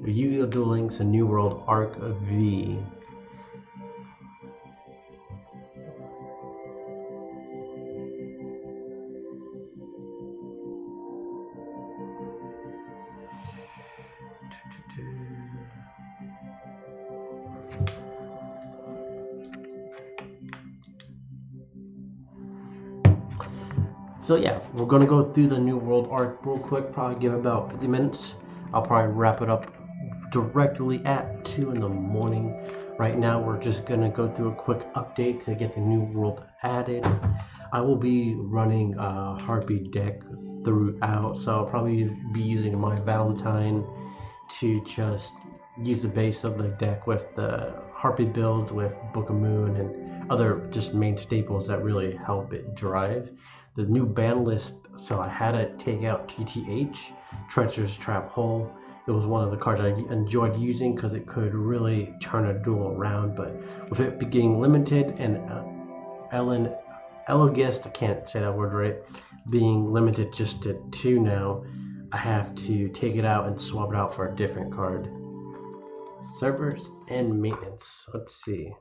Yu-Gi-Oh! Duel Links a New World Arc V. So yeah, we're gonna go through the New World Arc real quick, probably give about 50 minutes. I'll probably wrap it up directly at 2 in the morning. Right now we're just gonna go through a quick update to get the New World added. I will be running a Harpy deck throughout, so I'll probably be using my Valentine to just use the base of the deck with the Harpy build with Book of Moon and other just main staples that really help it drive. The new ban list, so I had to take out TTH, Treacherous Trap Hole. It was one of the cards I enjoyed using because it could really turn a duel around, but with it being limited and Elogist, I can't say that word right, being limited just to 2 now, I have to take it out and swap it out for a different card. Servers and maintenance. Let's see.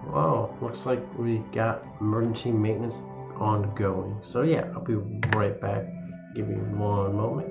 Wow, looks like we got emergency maintenance ongoing. So yeah, I'll be right back. Give me one moment.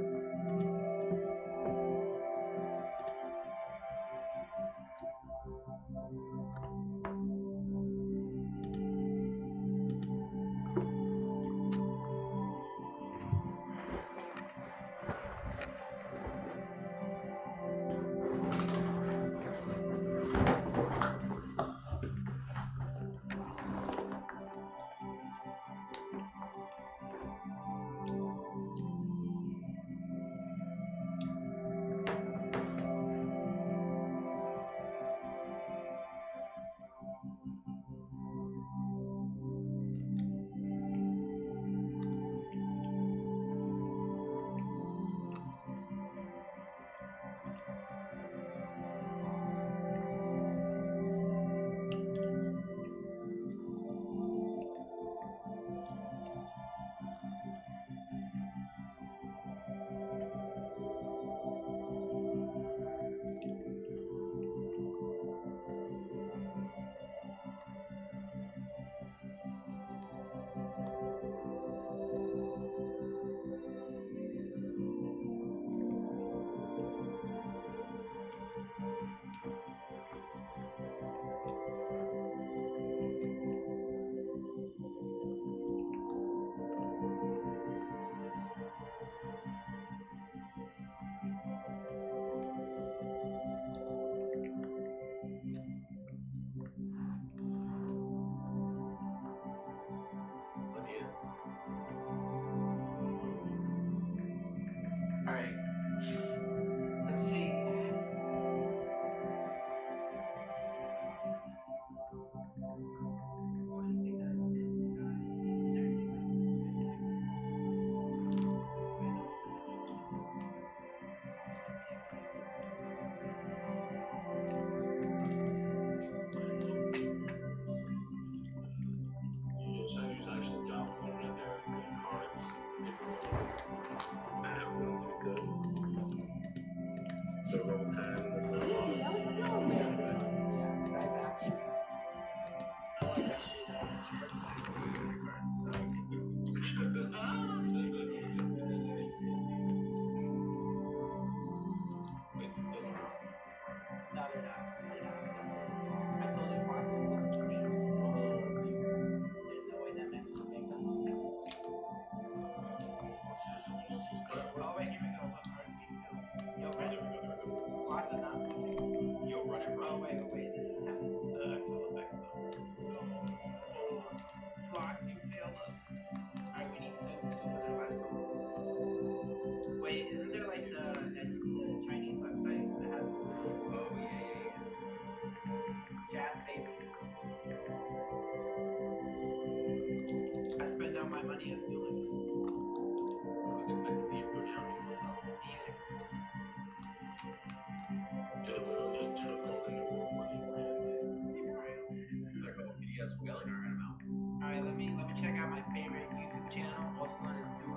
Alright. Let's see. I spend all my money on Duelings. Alright, let me check out my favorite YouTube channel, also known as Duel.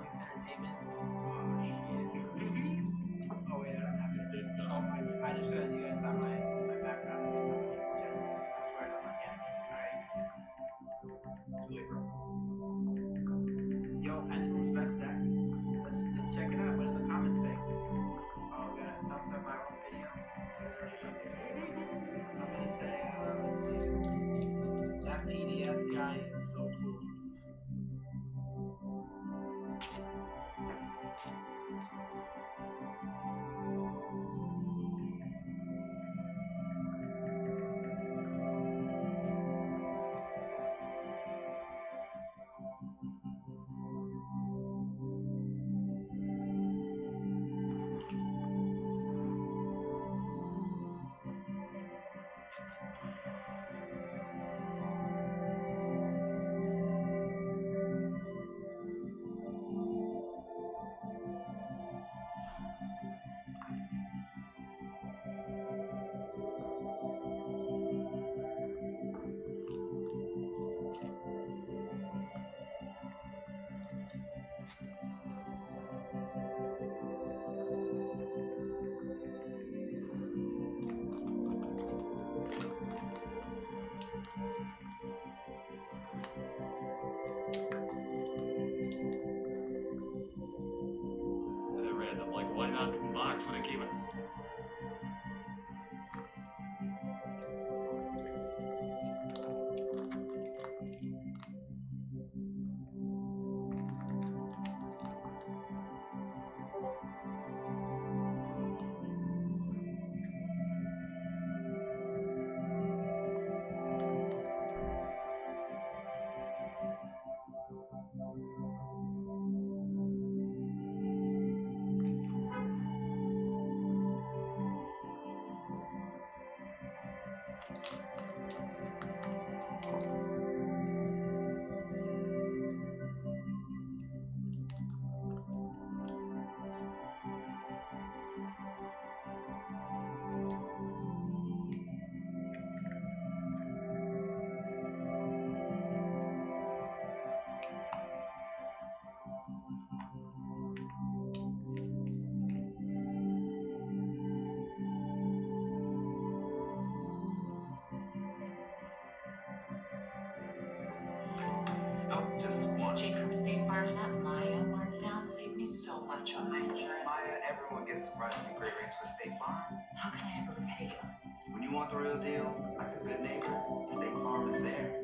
get surprisingly great rates with State Farm. How can I ever repay you? When you want the real deal, like a good neighbor, State Farm is there.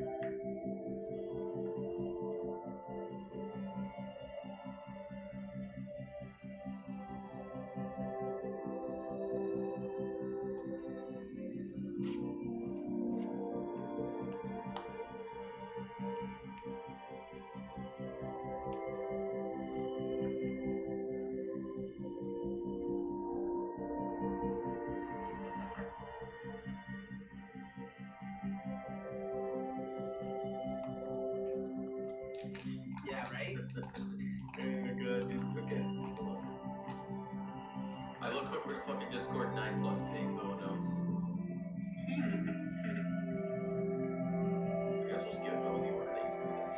Yeah, right? Good. Okay. Hold on. I look over the fucking Discord 9+ pigs. Oh no. I guess we'll just give them in the order that you sent them to me.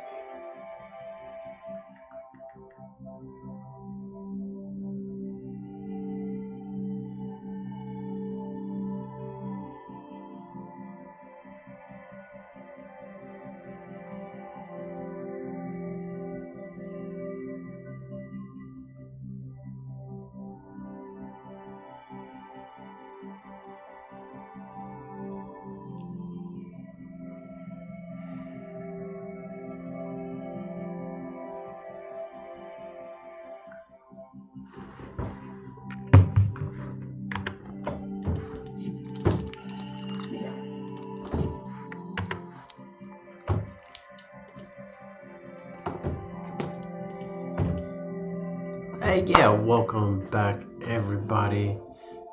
Hey, yeah, welcome back, everybody.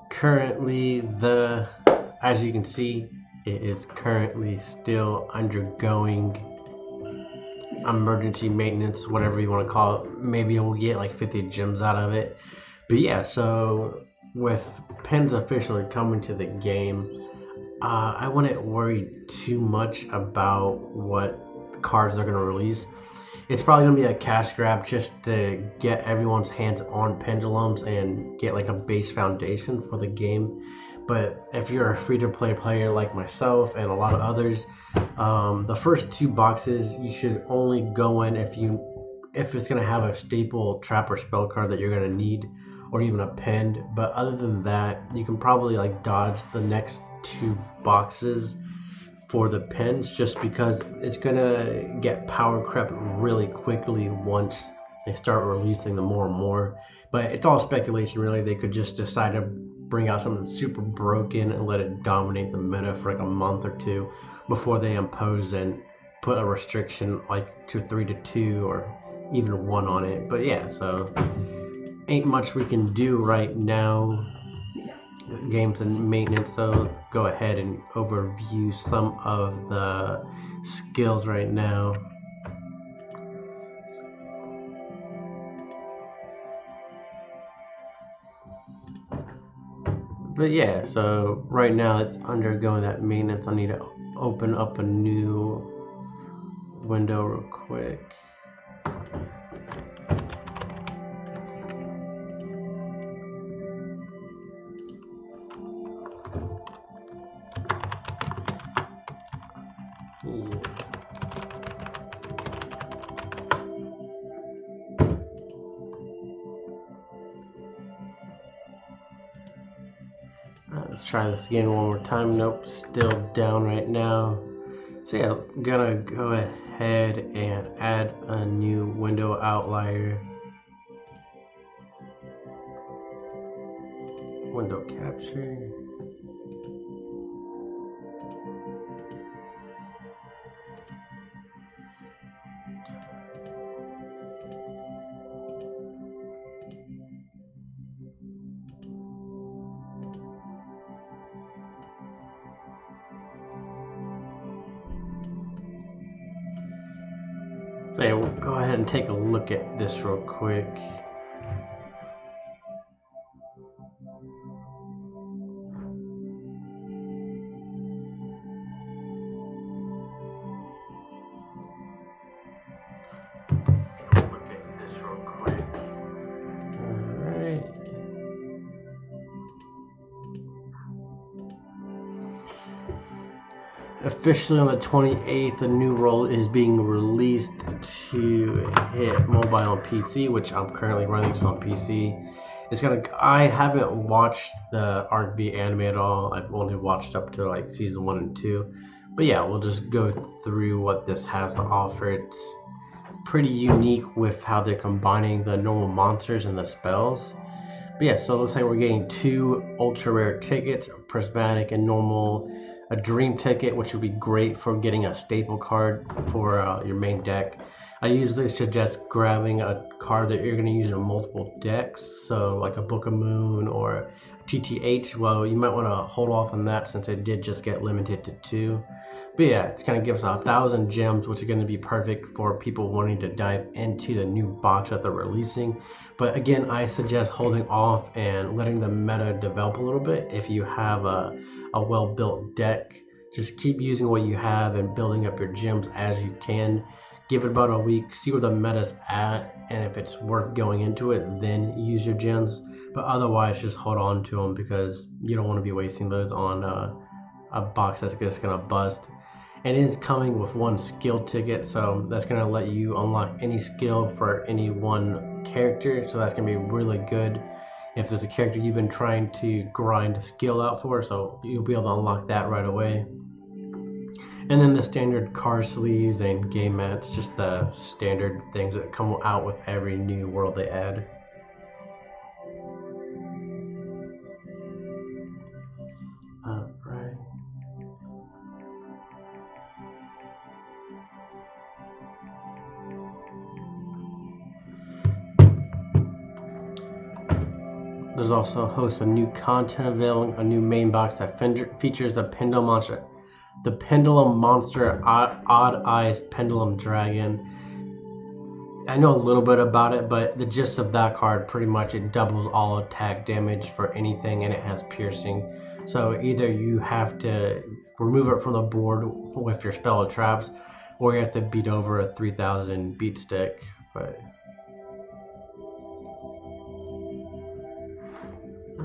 Currently, as you can see, it is currently still undergoing emergency maintenance, whatever you want to call it. Maybe we'll get like 50 gems out of it. But yeah, so with pens officially coming to the game, I wouldn't worry too much about what cards they're going to release. It's probably going to be a cash grab just to get everyone's hands on pendulums and get like a base foundation for the game. But if you're a free-to-play player like myself and a lot of others, the first two boxes you should only go in if it's going to have a staple trap or spell card that you're going to need, or even a pen. But other than that, you can probably like dodge the next two boxes for the pens, just because it's gonna get power crept really quickly once they start releasing them more and more. But it's all speculation, really. They could just decide to bring out something super broken and let it dominate the meta for like a month or two before they impose and put a restriction like to 3 to 2 or even 1 on it. But yeah, so ain't much we can do right now. Games and maintenance, so let's go ahead and overview some of the skills right now. But yeah, so right now it's undergoing that maintenance. I need to open up a new window real quick. Let's try this again one more time. Nope, still down right now. So yeah, I'm gonna go ahead and add a new window outlier. Window capture. So yeah, we'll go ahead and take a look at this real quick. Look at this real quick. Alright. officially on the 28th, a new role is being released to hit mobile and PC, which I'm currently running on PC. I haven't watched the Arc V anime at all. I've only watched up to like season 1 and 2. But yeah, we'll just go through what this has to offer. It's pretty unique with how they're combining the normal monsters and the spells. But yeah, so it looks like we're getting 2 ultra rare tickets, a prismatic and normal, a dream ticket, which would be great for getting a staple card for your main deck. I usually suggest grabbing a card that you're going to use in multiple decks, so like a Book of Moon or TTH. Well, you might want to hold off on that since it did just get limited to 2. But yeah, it's going to give us 1,000 gems, which is going to be perfect for people wanting to dive into the new box that they're releasing. But again, I suggest holding off and letting the meta develop a little bit. If you have a well-built deck, just keep using what you have and building up your gems as you can. Give it about a week, see where the meta's at, and if it's worth going into it, then use your gems. But otherwise, just hold on to them because you don't want to be wasting those on a box that's just going to bust. And it is coming with 1 skill ticket, so that's going to let you unlock any skill for any one character. So that's going to be really good if there's a character you've been trying to grind a skill out for, so you'll be able to unlock that right away. And then the standard card sleeves and game mats, just the standard things that come out with every new world they add. Alright. There's also a host of new content available, a new main box that features a Pendulum Monster. The Pendulum Monster, Odd Eyes Pendulum Dragon. I know a little bit about it, but the gist of that card, pretty much it doubles all attack damage for anything, and it has piercing. So either you have to remove it from the board with your spell of traps, or you have to beat over a 3000 beat stick. But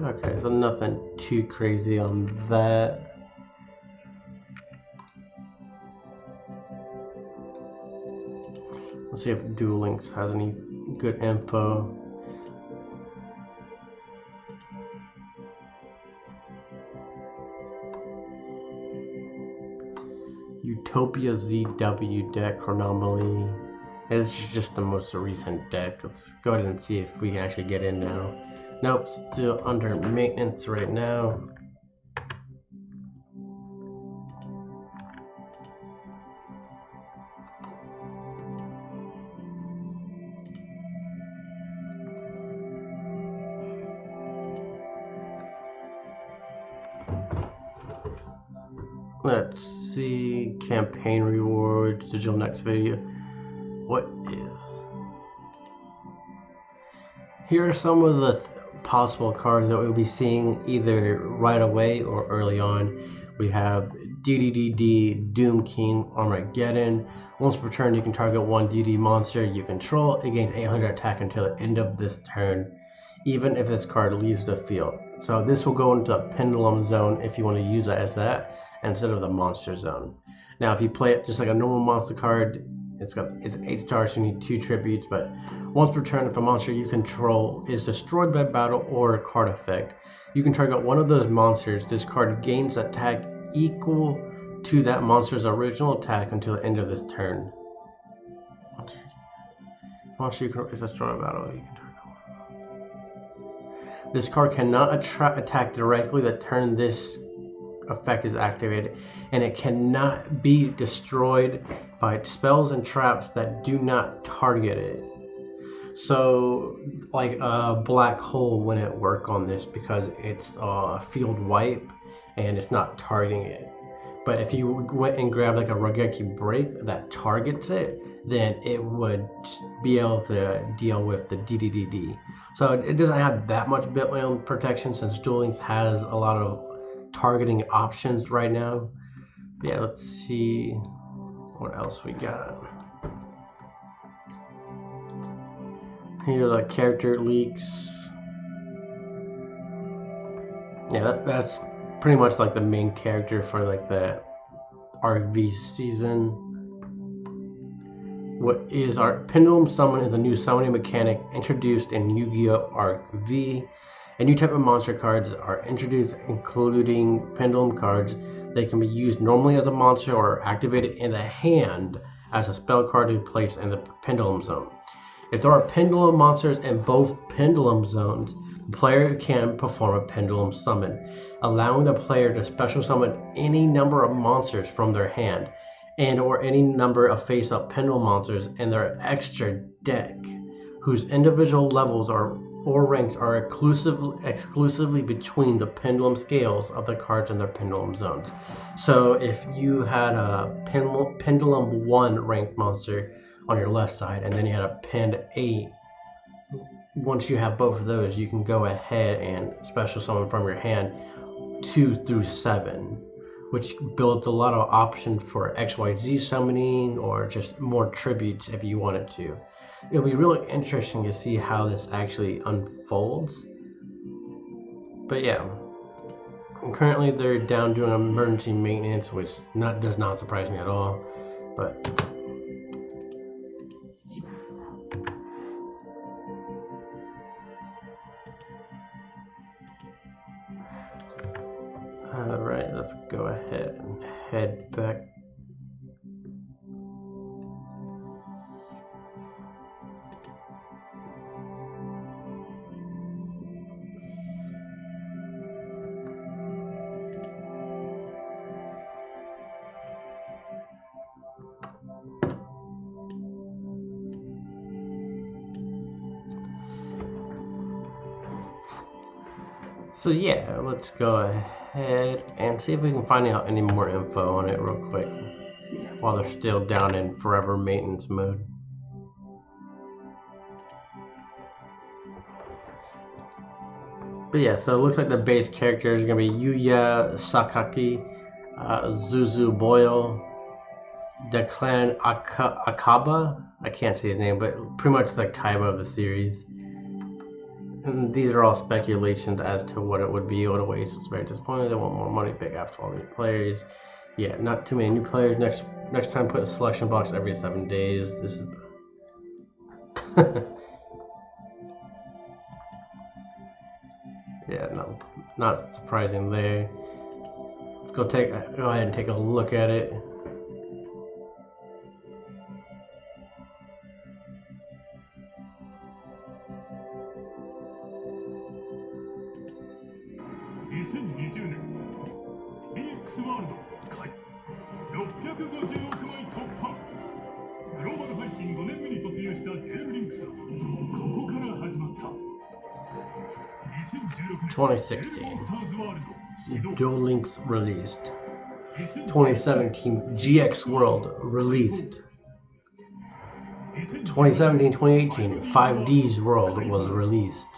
okay, so nothing too crazy on that. Let's see if Duel Links has any good info. Utopia ZW deck Chronomaly. It's just the most recent deck. Let's go ahead and see if we can actually get in now. Nope, still under maintenance right now. Let's see, campaign rewards, digital next video. What is? Here are some of the possible cards that we'll be seeing either right away or early on. We have DDDD, Doom King, Armageddon. Once per turn, you can target 1 DD monster you control. It gains 800 attack until the end of this turn, even if this card leaves the field. So this will go into the Pendulum Zone if you want to use it as that, instead of the Monster Zone. Now if you play it just like a normal monster card, it's 8 stars, so you need 2 tributes, but once per turn, if a monster you control is destroyed by battle or card effect, you can target one of those monsters. This card gains attack equal to that monster's original attack until the end of this turn. Monster is destroyed by battle, you can target. This card cannot attack directly the turn this effect is activated, and it cannot be destroyed by spells and traps that do not target it. So like a black hole wouldn't work on this because it's a field wipe and it's not targeting it. But if you went and grabbed like a Rogeki Break that targets it, then it would be able to deal with the DDDD. So it doesn't have that much bitline protection since Duel Links has a lot of targeting options right now. But yeah, let's see what else we got. Here are the character leaks. Yeah, that's pretty much like the main character for like the RV season. What is our Pendulum Summon is a new summoning mechanic introduced in Yu-Gi-Oh! Arc V. A new type of monster cards are introduced, including Pendulum cards. They can be used normally as a monster or activated in the hand as a spell card to be placed in the Pendulum Zone. If there are Pendulum monsters in both Pendulum Zones, the player can perform a Pendulum Summon, allowing the player to special summon any number of monsters from their hand and or any number of face-up Pendulum monsters in their extra deck, whose individual levels or ranks are exclusively between the pendulum scales of the cards in their Pendulum Zones. So if you had a Pendulum 1 ranked monster on your left side and then you had a Pend 8, once you have both of those, you can go ahead and special summon from your hand 2 through 7, which builds a lot of options for XYZ summoning or just more tributes if you wanted to. It'll be really interesting to see how this actually unfolds. But yeah, currently they're down doing emergency maintenance, which does not surprise me at all. But alright, let's go ahead and head back. So yeah, let's go ahead and see if we can find out any more info on it real quick while they're still down in forever maintenance mode. But yeah, so it looks like the base characters are going to be Yuya Sakaki, Zuzu Boyle, Declan Akaba, I can't say his name, but pretty much the Kaiba of the series. And these are all speculations as to what it would be. Otherwise, it's very disappointing. They want more money back after all new players. Yeah, not too many new players. Next time, put a selection box every 7 days. This is yeah, no, not surprising there. Let's go ahead and take a look at it. (2016) Duel Links released. 2017 GX World released. 2017-2018 5D's World was released.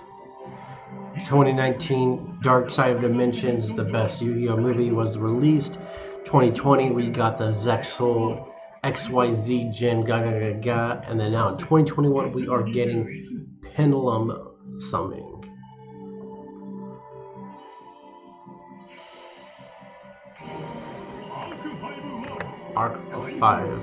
2019 Dark Side of Dimensions, the best Yu-Gi-Oh movie, was released. 2020 we got the Zexal XYZ Gen Gaga Gaga, and then now in 2021 we are getting Pendulum Summoning. Arc 5.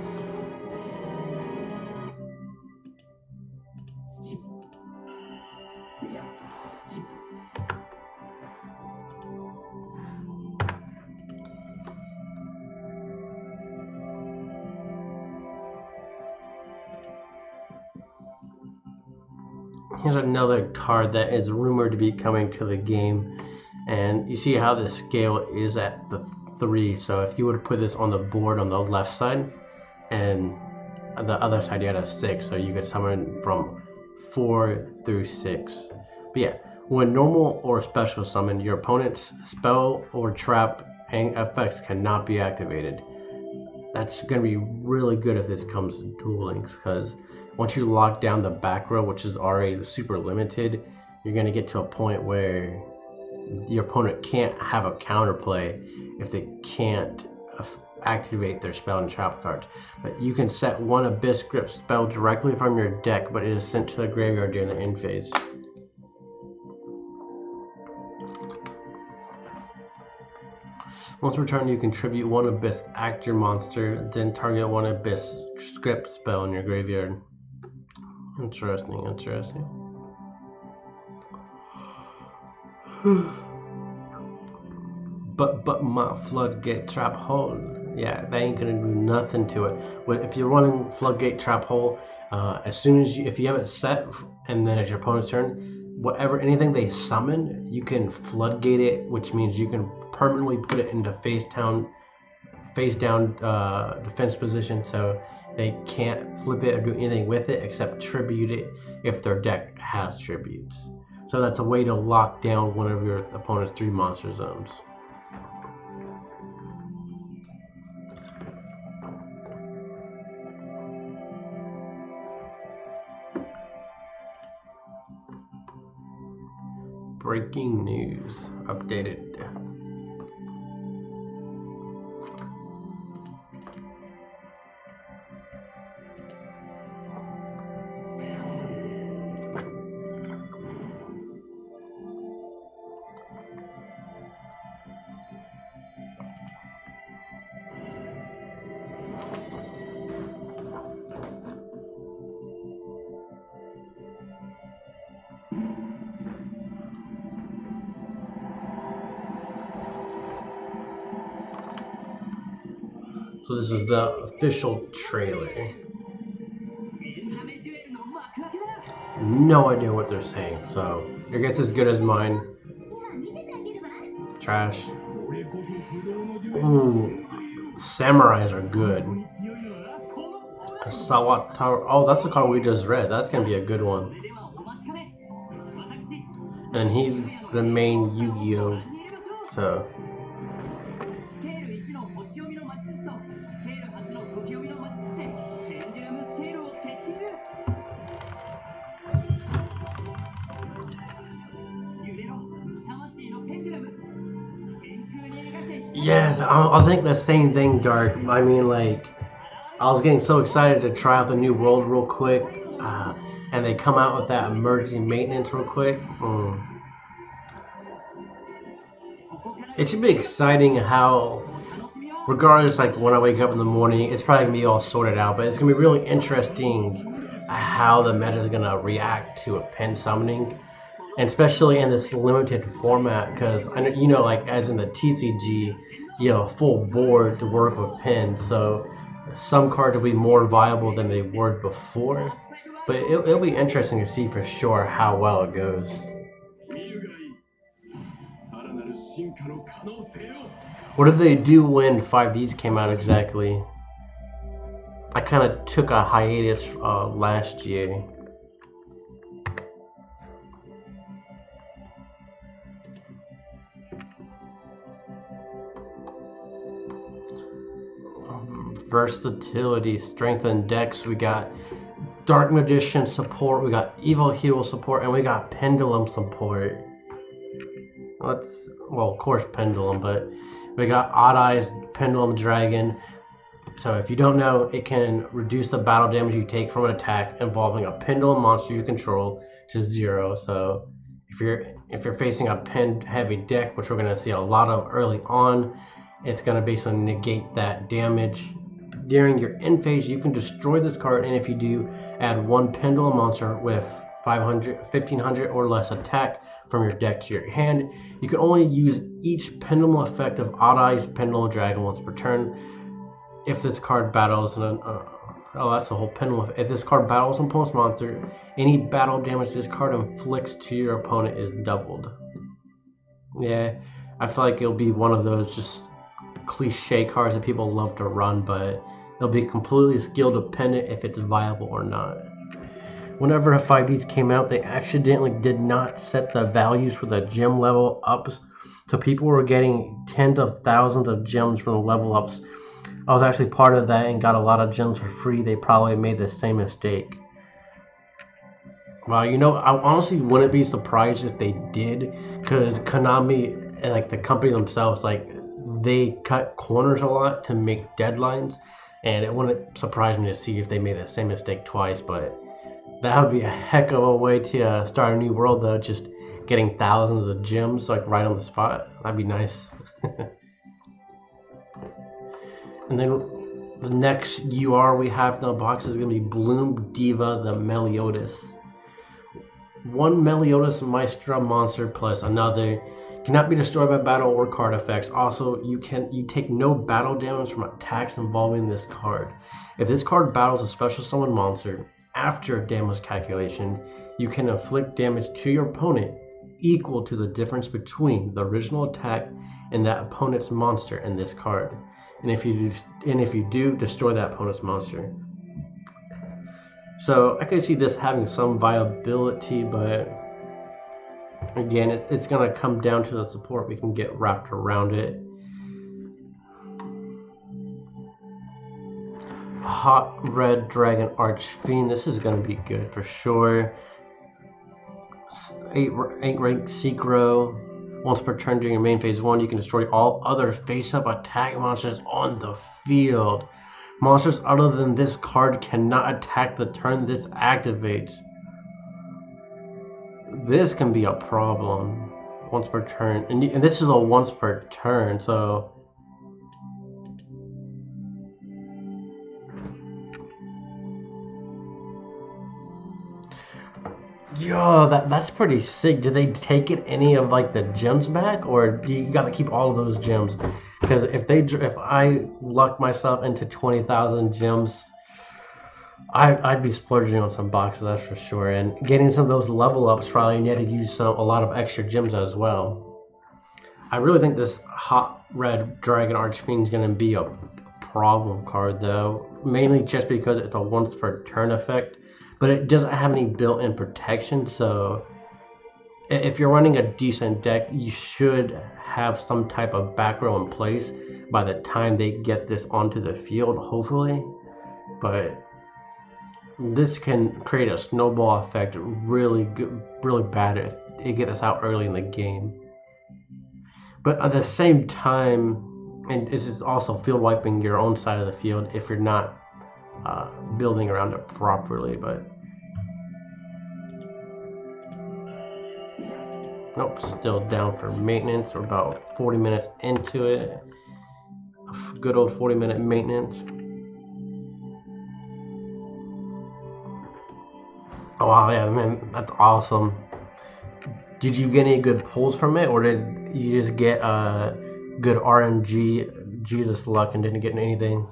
Here's another card that is rumored to be coming to the game, and you see how the scale is at the 3. So if you would put this on the board on the left side, and on the other side you had a 6, so you could summon from 4 through 6. But yeah, when normal or special summon, your opponent's spell or trap and effects cannot be activated. That's going to be really good if this comes to Duel Links, because once you lock down the back row, which is already super limited, you're going to get to a point where your opponent can't have a counterplay if they can't activate their spell and trap cards. But you can set one Abyss Grip spell directly from your deck, but it is sent to the graveyard during the end phase. Once returned, you contribute one Abyss Actor monster, then target one Abyss script spell in your graveyard. Interesting, interesting. But my Floodgate Trap Hole, yeah, that ain't gonna do nothing to it. But if you're running Floodgate Trap Hole, as soon as if you have it set, and then it's your opponent's turn, anything they summon, you can floodgate it, which means you can permanently put it into face down defense position, so they can't flip it or do anything with it except tribute it if their deck has tributes. So that's a way to lock down one of your opponent's 3 monster zones. Breaking news, updated. So this is the official trailer. No idea what they're saying, so your guess is as good as mine. Trash. Ooh, samurais are good. Sawatara. Oh, that's the card we just read. That's gonna be a good one. And he's the main Yugioh, so. Yes, I was thinking the same thing, Dark. I mean, like, I was getting so excited to try out the new world real quick, and they come out with that emergency maintenance real quick. It should be exciting how, regardless, like, when I wake up in the morning, it's probably going to be all sorted out, but it's going to be really interesting how the meta is going to react to a pen summoning. And especially in this limited format, because you know, like as in the TCG, you have a full board to work with pins, so some cards will be more viable than they were before. But it'll be interesting to see for sure how well it goes. What did they do when 5Ds came out exactly? I kind of took a hiatus last year. Versatility, strength and dex. We got Dark Magician support, we got Evil Hero support, and we got Pendulum support. Well, of course Pendulum, but we got Odd Eyes Pendulum Dragon. So if you don't know, it can reduce the battle damage you take from an attack involving a Pendulum monster you control to 0. So if you're facing a pen heavy deck, which we're going to see a lot of early on, it's going to basically negate that damage. During your end phase, you can destroy this card, and if you do, add 1 Pendulum monster with 1500 or less attack from your deck to your hand. You can only use each Pendulum effect of Odd Eyes Pendulum Dragon once per turn. If this card battles that's the whole Pendulum. If this card battles an opponent's monster, any battle damage this card inflicts to your opponent is doubled. Yeah, I feel like it'll be one of those just cliche cards that people love to run, but it'll be completely skill dependent if it's viable or not. Whenever the 5Ds came out, they accidentally did not set the values for the gem level ups, so people were getting tens of thousands of gems from the level ups. I was actually part of that and got a lot of gems for free. They probably made the same mistake. Well, you know, I honestly wouldn't be surprised if they did, because Konami and like the company themselves, like, they cut corners a lot to make deadlines, and it wouldn't surprise me to see if they made the same mistake twice. But that would be a heck of a way to start a new world, though, just getting thousands of gems like right on the spot. That'd be nice. And then the next UR we have in the box is going to be Bloom Diva the Meliodas. One Meliodas Maestra monster plus another cannot be destroyed by battle or card effects. Also, you take no battle damage from attacks involving this card. If this card battles a special summon monster after damage calculation, you can inflict damage to your opponent equal to the difference between the original attack and that opponent's monster in this card. And if you do, destroy that opponent's monster. So I could see this having some viability, but again, it's going to come down to the support we can get wrapped around it. Hot Red Dragon Archfiend. This is going to be good for sure. 8 rank Synchro. Once per turn during your main phase 1, you can destroy all other face-up attack monsters on the field. Monsters other than this card cannot attack the turn this activates. This can be a problem. Once per turn. And this is a once per turn, so... Yo, that's pretty sick. Did they take any of like the gems back, or do you gotta keep all of those gems? Because if I luck myself into 20,000 gems, I'd be splurging on some boxes, that's for sure. And getting some of those level ups, probably need to use a lot of extra gems as well. I really think this Hot Red Dragon Archfiend is gonna be a problem card though, mainly just because it's a once per turn effect. But it doesn't have any built-in protection, so if you're running a decent deck, you should have some type of back row in place by the time they get this onto the field, hopefully. But this can create a snowball effect really good, really bad if they get this out early in the game. But at the same time, and this is also field wiping your own side of the field if you're not building around it properly. But nope, still down for maintenance. We're about 40 minutes into it. Good old 40-minute maintenance. Oh wow, yeah, man, that's awesome. Did you get any good pulls from it, or did you just get good RNG Jesus luck and didn't get anything?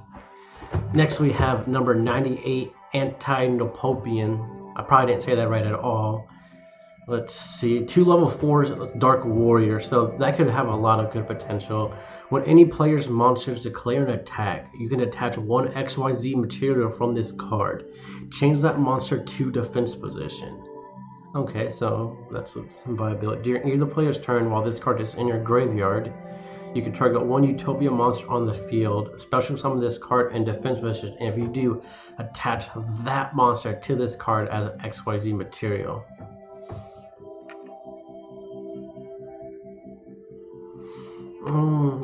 Next we have number 98, Anti-Nopopian. I probably didn't say that right at all. Let's see, 2 level 4s, Dark Warrior, so that could have a lot of good potential. When any player's monsters declare an attack, you can attach 1 XYZ material from this card. Change that monster to defense position. Okay, so that's some viability. During either player's turn, while this card is in your graveyard, you can target 1 Utopia monster on the field, special summon this card in defense position, and if you do, attach that monster to this card as an XYZ material.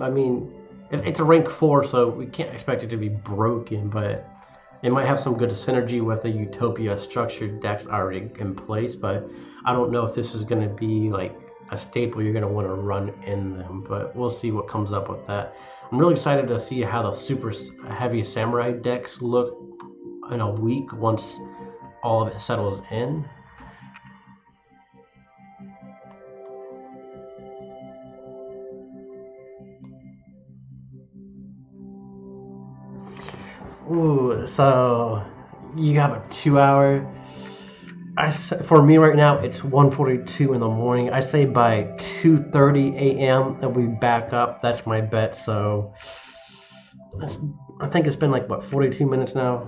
I mean, it's a rank 4, so we can't expect it to be broken, but it might have some good synergy with the Utopia structured decks already in place, but I don't know if this is going to be like a staple you're going to want to run in them, but we'll see what comes up with that. I'm really excited to see how the super heavy samurai decks look in a week once all of it settles in. Ooh, so you have a 2-hour. For me right now, it's 1:42 in the morning. I say by 2:30 a.m. it'll be back up. That's my bet. So I think it's been like what 42 minutes now.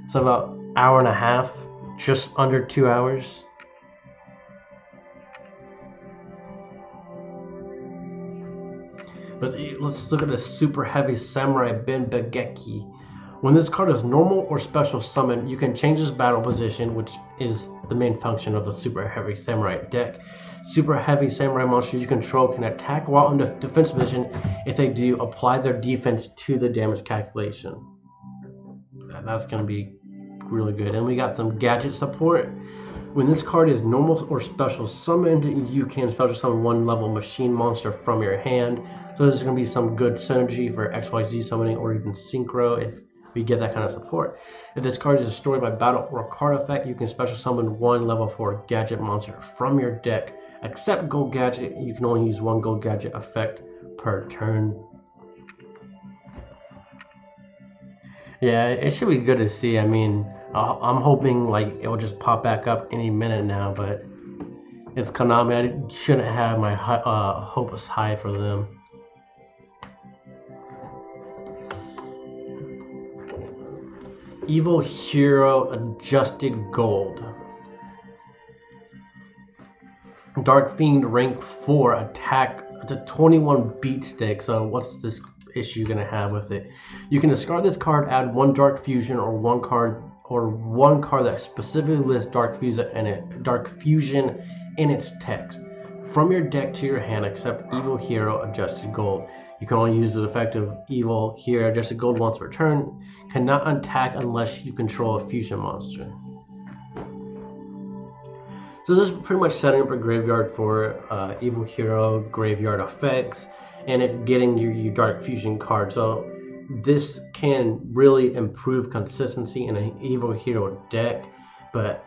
So about an hour and a half, just under 2 hours. But let's look at this super heavy Samurai Ben Begeki. When this card is normal or special summon, you can change its battle position, which is the main function of the super heavy Samurai deck. Super heavy Samurai monsters you control can attack while in defense position. If they do, apply their defense to the damage calculation. That's going to be really good. And we got some gadget support. When this card is normal or special summoned, you can special summon 1 level machine monster from your hand. So this is going to be some good synergy for XYZ summoning or even synchro if we get that kind of support. If this card is destroyed by battle or card effect, you can special summon 1 level 4 gadget monster from your deck. Except gold gadget, you can only use 1 gold gadget effect per turn. Yeah, it should be good to see. I mean, I'm hoping like it will just pop back up any minute now, but it's Konami. I shouldn't have my hopes high for them. Evil Hero Adjusted Gold. Dark Fiend rank 4 attack. It's a 21 beat stick. So what's this issue gonna have with it? You can discard this card, add 1 Dark Fusion or one card that specifically lists Dark Fusion in its text from your deck to your hand, except Evil Hero Adjusted Gold. You can only use the effect of Evil Hero Adjusted Gold once per turn. Cannot attack unless you control a fusion monster. So this is pretty much setting up a graveyard for Evil Hero graveyard effects, and it's getting your Dark Fusion card. So this can really improve consistency in an Evil Hero deck, but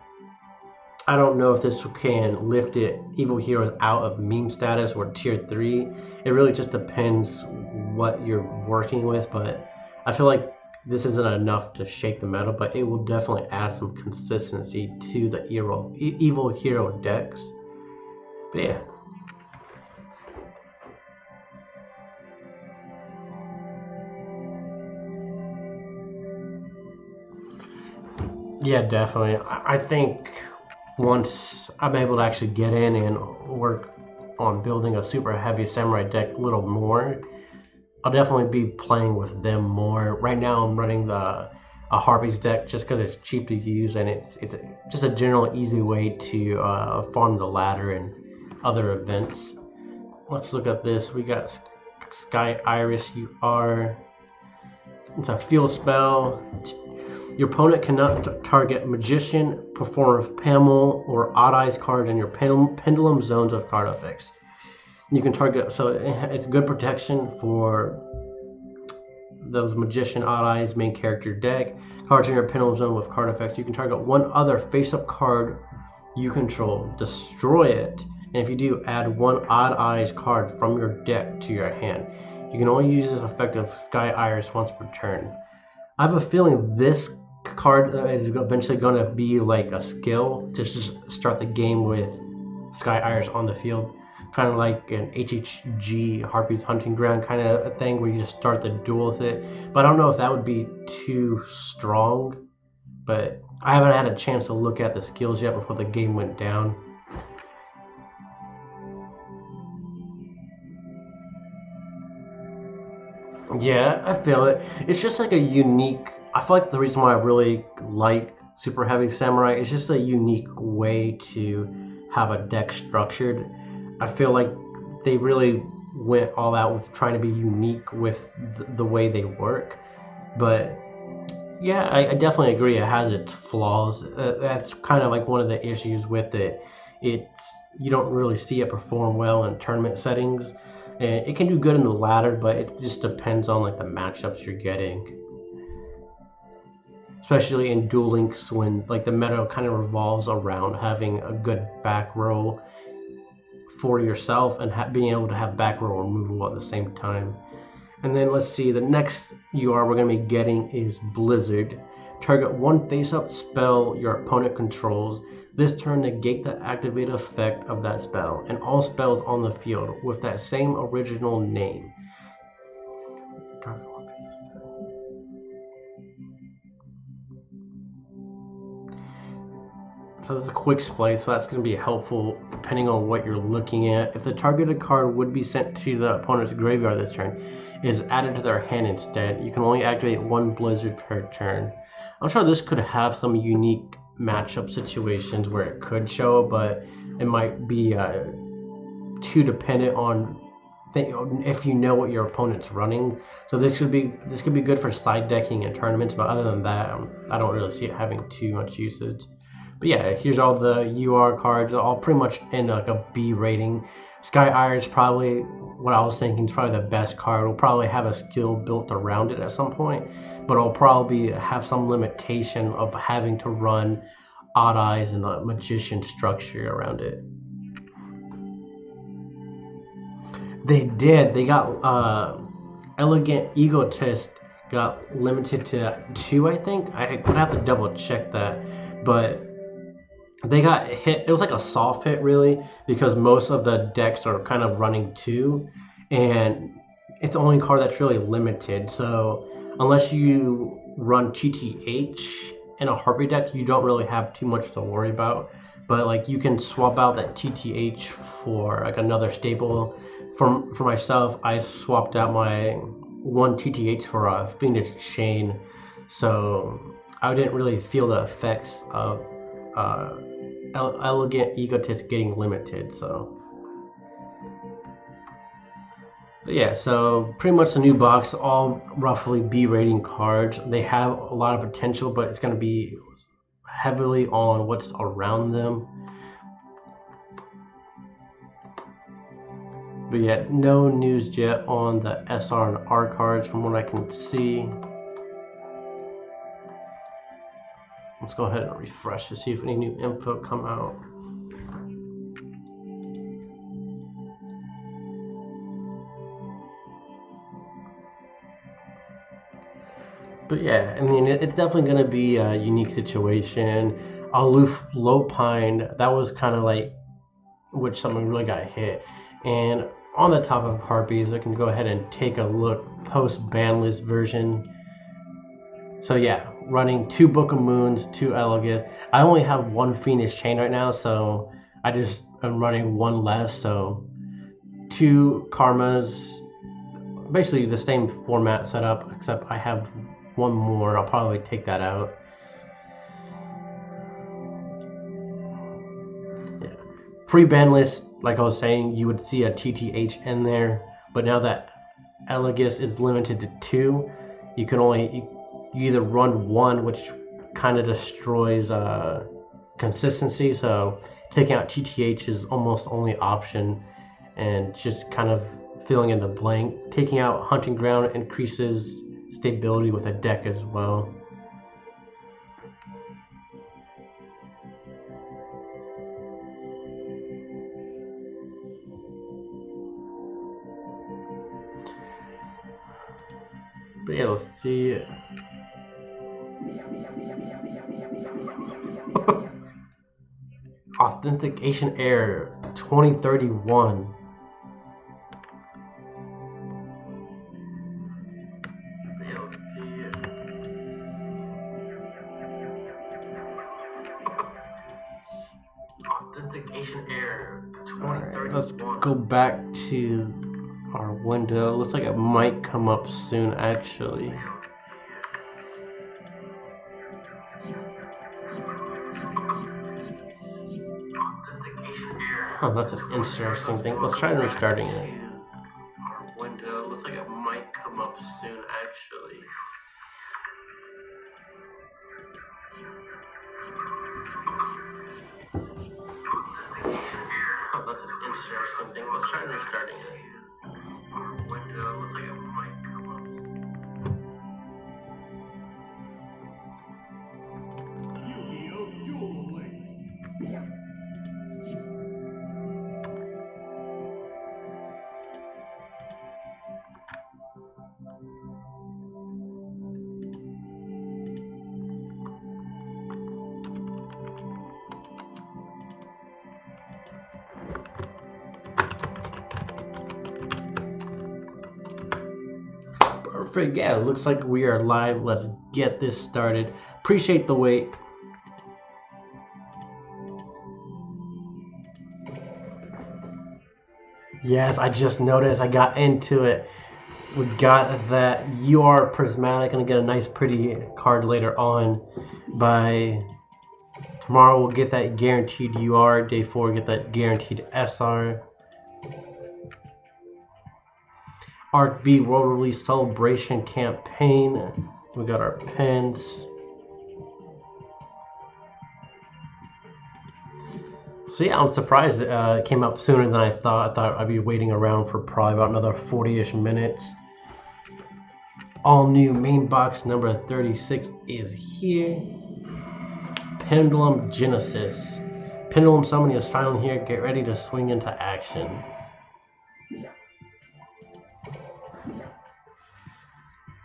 I don't know if this can lift Evil Heroes out of meme status or tier 3. It really just depends what you're working with, but I feel like this isn't enough to shake the metal, but it will definitely add some consistency to the Evil Hero decks. But yeah. Yeah, definitely. I think once I'm able to actually get in and work on building a super heavy samurai deck a little more, I'll definitely be playing with them more. Right now I'm running a Harpies deck just because it's cheap to use, and it's just a general easy way to farm the ladder and other events. Let's look at this. We got Sky Iris UR. It's a field spell. Your opponent cannot target Magician, Performer of Pamel, or Odd Eyes cards in your pendulum zones of card effects. You can target, so it's good protection for those Magician, Odd Eyes main character deck. Cards in your pendulum zone with card effects. You can target 1 other face-up card you control, destroy it, and if you do, add 1 Odd Eyes card from your deck to your hand. You can only use this effect of Sky Iris once per turn. I have a feeling this card is eventually going to be like a skill to just start the game with Sky Iris on the field, kind of like an HHG Harpies Hunting Ground kind of a thing where you just start the duel with it. But I don't know if that would be too strong, but I haven't had a chance to look at the skills yet before the game went down. Yeah, I feel it. It's just like a unique, I feel like the reason why I really like Super Heavy Samurai is just a unique way to have a deck structured. I feel like they really went all out with trying to be unique with the way they work. But yeah, I definitely agree. It has its flaws. That's kind of like one of the issues with it. You don't really see it perform well in tournament settings. And it can do good in the ladder, but it just depends on like the matchups you're getting. Especially in Duel Links, when like the meta kind of revolves around having a good back row for yourself and being able to have back row removal at the same time. And then let's see, the next UR we're going to be getting is Blizzard. Target 1 face-up spell your opponent controls. This turn, negate the activated effect of that spell and all spells on the field with that same original name. So this is a quick display, so that's going to be helpful depending on what you're looking at. If the targeted card would be sent to the opponent's graveyard this turn, it is added to their hand instead. You can only activate 1 Blizzard per turn. I'm sure this could have some unique matchup situations where it could show, but it might be too dependent on if you know what your opponent's running. So this could be good for side decking and tournaments, but other than that, I don't really see it having too much usage. But yeah, here's all the UR cards, all pretty much in like a B rating. Sky Iron is probably what I was thinking is probably the best card. It'll probably have a skill built around it at some point, but it'll probably have some limitation of having to run Odd Eyes and a Magician structure around it. They did. They got Elegant Egotist got limited to 2, I think. I would have to double check that, but they got hit. It was like a soft hit, really, because most of the decks are kind of running 2, and it's the only card that's really limited. So unless you run TTH in a Heartbeat deck, you don't really have too much to worry about. But like you can swap out that TTH for like another staple. For myself, I swapped out my 1 TTH for a Phoenix Chain, so I didn't really feel the effects of Elegant Egotist getting limited. So but yeah, so pretty much the new box, all roughly B rating cards. They have a lot of potential, but it's going to be heavily on what's around them. But yeah, no news yet on the SR and R cards from what I can see. Let's go ahead and refresh to see if any new info come out. But yeah, I mean, it's definitely going to be a unique situation. Aloof Lopine, that was kind of like which someone really got hit. And on the top of Harpies, I can go ahead and take a look post ban list version. So yeah, running 2 Book of Moons, 2 Elegant. I only have 1 Phoenix Chain right now, so I just am running 1 less. So 2 Karmas, basically the same format setup, except I have 1 more. I'll probably take that out. Yeah. Pre-ban list, like I was saying, you would see a TTH in there, but now that Elegus is limited to 2, you can only you either run 1, which kind of destroys consistency. So taking out TTH is almost only option, and just kind of filling in the blank. Taking out Hunting Ground increases stability with a deck as well. But yeah, let's see. Authentication error 2031. Authentication error 2031. Let's go back to our window. Looks like it might come up soon, actually. Oh, that's an interesting thing. Let's try restarting it. Our window looks like it might come up soon, actually. Oh, that's an interesting thing. Let's try restarting it. Our window looks like it might come up soon. Yugioh Duel. Perfect. Yeah, it looks like we are live. Let's get this started. Appreciate the wait. Yes, I just noticed. I got into it. We got that UR Prismatic. Gonna get a nice, pretty card later on. By tomorrow, we'll get that guaranteed UR. Day 4, get that guaranteed SR. Arc V World Release Celebration Campaign. We got our pins. So yeah, I'm surprised it came up sooner than I thought. I thought I'd be waiting around for probably about another 40-ish minutes. All new main box number 36 is here. Pendulum Genesis. Pendulum summoning is finally here. Get ready to swing into action.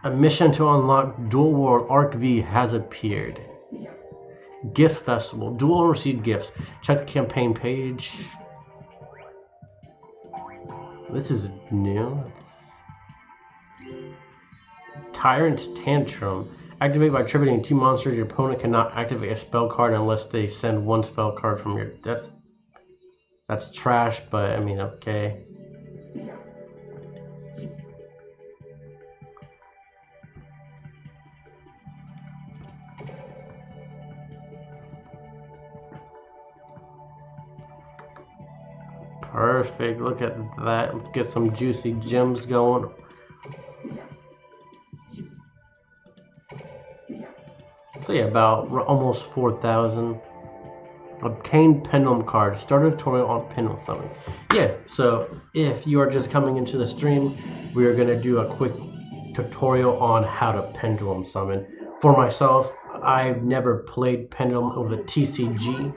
A mission to unlock Duel World Arc V has appeared. Gift Festival. Duel and receive gifts. Check the campaign page. This is new. Tyrant's Tantrum. Activate by attributing 2 monsters. Your opponent cannot activate a spell card unless they send 1 spell card from your... That's trash, but I mean, okay. Perfect. Look at that. Let's get some juicy gems going. So yeah, about almost 4,000. Obtain Pendulum card. Start a tutorial on Pendulum summoning. Yeah, so if you are just coming into the stream, we are going to do a quick tutorial on how to Pendulum summon. For myself, I've never played Pendulum over the TCG.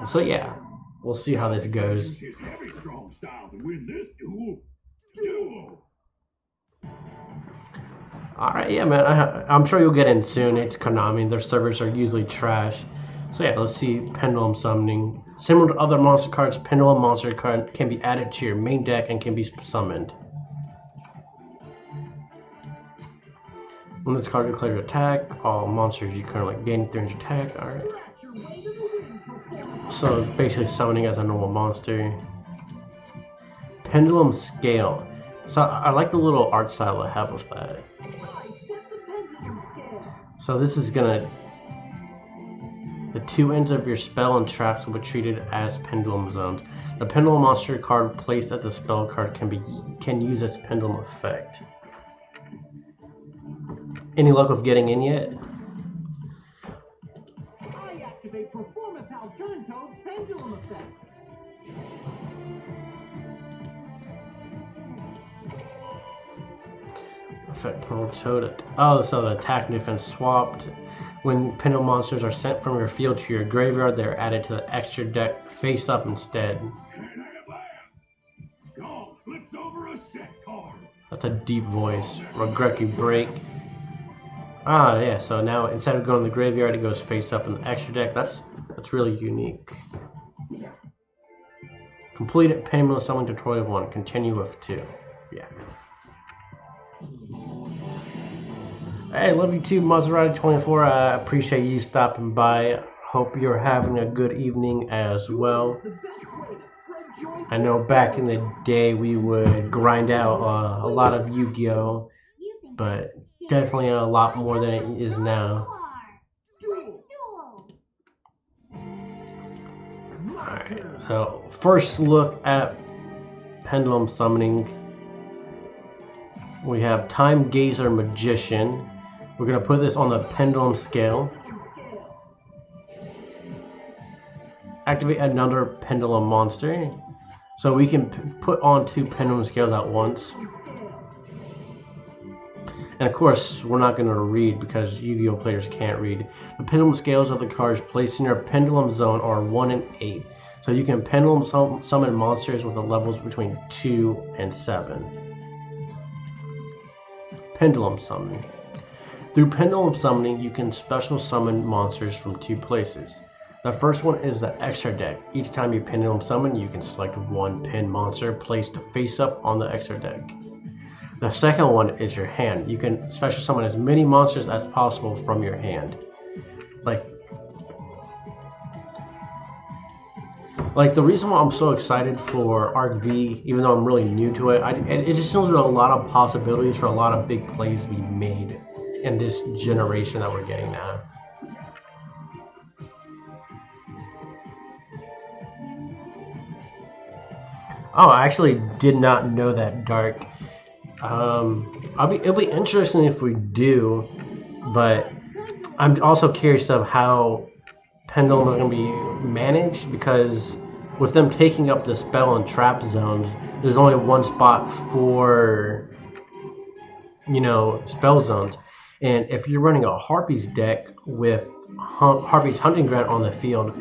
So yeah, we'll see how this goes. Alright, yeah, man, I'm sure you'll get in soon. It's Konami. Their servers are usually trash. So yeah, let's see Pendulum summoning. Similar to other monster cards, Pendulum monster card can be added to your main deck and can be summoned. When this card declares attack, all monsters you currently gain 300 attack. Alright. So it's basically summoning as a normal monster. Pendulum scale. So I like the little art style I have with that. So this is gonna... The 2 ends of your spell and traps will be treated as pendulum zones. The pendulum monster card placed as a spell card can use its pendulum effect. Any luck with getting in yet? I activate performance alternative pendulum effect. Oh, so the attack and defense swapped. When pendulum monsters are sent from your field to your graveyard, they're added to the extra deck face up instead. That's a deep voice. Regreki break. Ah, yeah, so now instead of going to the graveyard, it goes face up in the extra deck. That's really unique. Completed Pendulum Summoning Tutorial 1. Continue with 2. Yeah. Hey, love you too, Maserati24. I appreciate you stopping by. Hope you're having a good evening as well. I know back in the day we would grind out a lot of Yu-Gi-Oh, but definitely a lot more than it is now. Alright, so first look at Pendulum Summoning. We have Time Gazer Magician. We're going to put this on the pendulum scale. Activate another pendulum monster. So we can put on 2 pendulum scales at once. And of course, we're not going to read because Yu-Gi-Oh players can't read. The pendulum scales of the cards placed in your pendulum zone are 1 and 8. So you can pendulum summon monsters with the levels between 2 and 7. Pendulum Summoning. Through Pendulum Summoning, you can special summon monsters from 2 places. The first one is the extra deck. Each time you Pendulum Summon, you can select 1 pen monster placed face up on the extra deck. The second one is your hand. You can special summon as many monsters as possible from your hand. Like the reason why I'm so excited for Arc V, even though I'm really new to it, it just shows there a lot of possibilities for a lot of big plays to be made in this generation that we're getting now. Oh, I actually did not know that, Dark. It'll be interesting if we do, but I'm also curious of how Pendulum is going to be managed because with them taking up the spell and trap zones, there's only one spot for, you know, spell zones. And if you're running a Harpies deck with Harpies Hunting Ground on the field,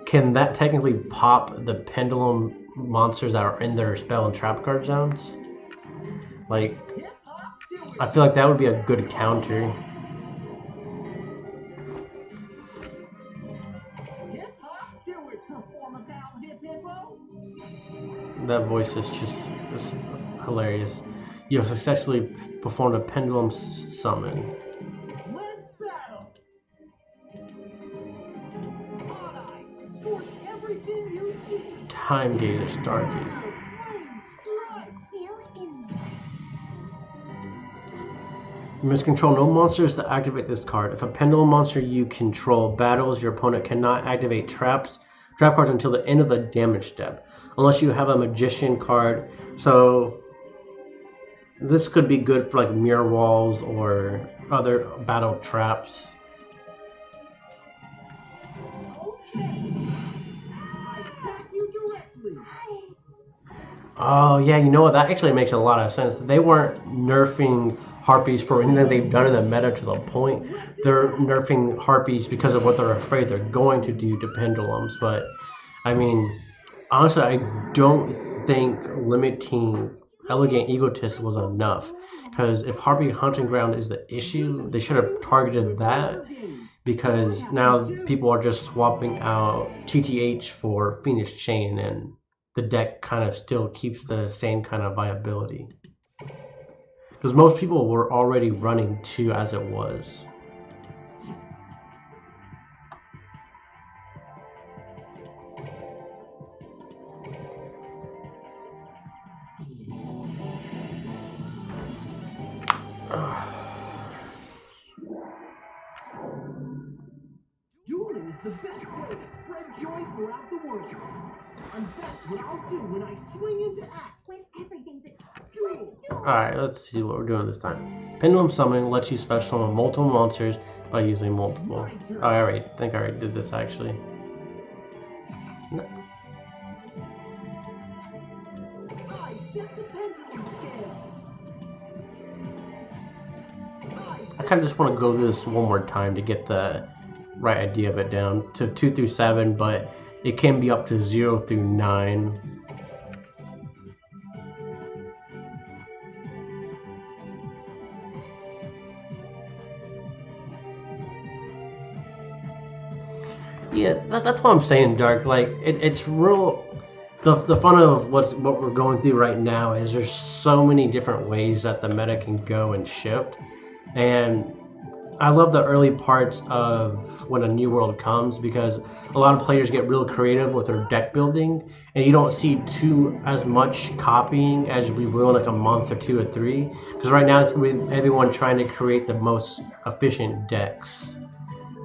can that technically pop the pendulum monsters that are in their spell and trap card zones? Like, I feel like that would be a good counter. That voice is just hilarious. You have successfully performed a pendulum summon. Time Gazer, Stargazer. You must control no monsters to activate this card. If a pendulum monster you control battles, your opponent cannot activate trap cards until the end of the damage step, unless you have a magician card. So this could be good for like mirror walls or other battle traps. Oh yeah, you know what? That actually makes a lot of sense. They weren't nerfing Harpies for anything they've done in the meta to the point. They're nerfing Harpies because of what they're afraid they're going to do to pendulums. But I mean, honestly, I don't think limiting Elegant Egotist was enough. Because if Harpy Hunting Ground is the issue, they should have targeted that. Because now people are just swapping out TTH for Phoenix Chain, and the deck kind of still keeps the same kind of viability. Because most people were already running 2 as it was. Duel is the best way to spread joy throughout the world. And that's what I'll do when I swing into act. When everything's a duel. Alright, let's see what we're doing this time. Pendulum Summoning lets you special summon multiple monsters by using multiple. Oh, I think I already did this actually. No. I set the pendulum scale. I kind of just want to go through this one more time to get the right idea of it down to 2 through 7, but it can be up to 0 through 9. Yeah, that's what I'm saying, Dark. Like, it's real. The fun of what we're going through right now is there's so many different ways that the meta can go and shift, and I love the early parts of when a new world comes because a lot of players get real creative with their deck building, and you don't see as much copying as we will in like a month or 2 or 3. Because right now it's with everyone trying to create the most efficient decks.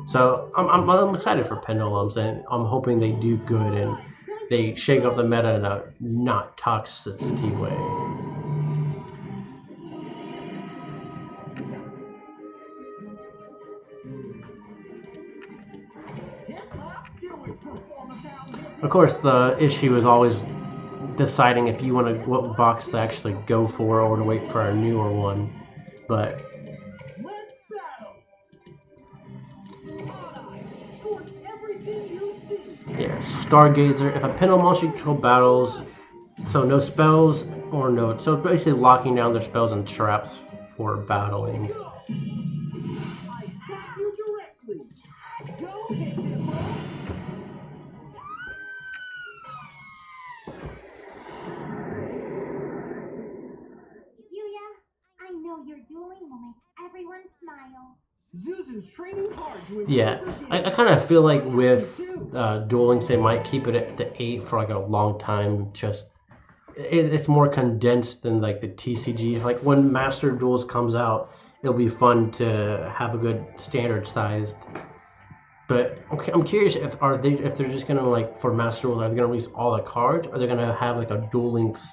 So I'm excited for Pendulums, and I'm hoping they do good and they shake up the meta in a not toxicity way. Of course, the issue is always deciding if you want to what box to actually go for or to wait for a newer one. But yeah, Stargazer. If a pendulum monster you control battles, so no spells or no, so basically locking down their spells and traps for battling. Your dueling will make everyone smile. Zuzu's training hard to Yeah, I kind of feel like with dueling, they might keep it at the 8 for like a long time. Just it's more condensed than like the TCG. Like when Master Duels comes out, it'll be fun to have a good standard sized. But okay, I'm curious if they're just gonna like for Master Duels, are they gonna release all the cards, or are they gonna have like a Duel Links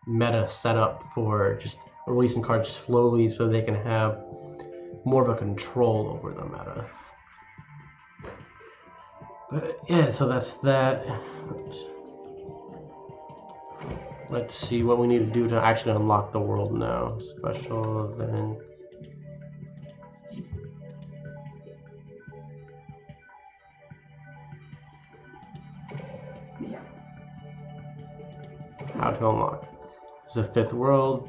meta set up for just releasing cards slowly so they can have more of a control over the meta. But yeah, so that's that. Let's see what we need to do to actually unlock the world now. Special event. How to unlock. It's a fifth world.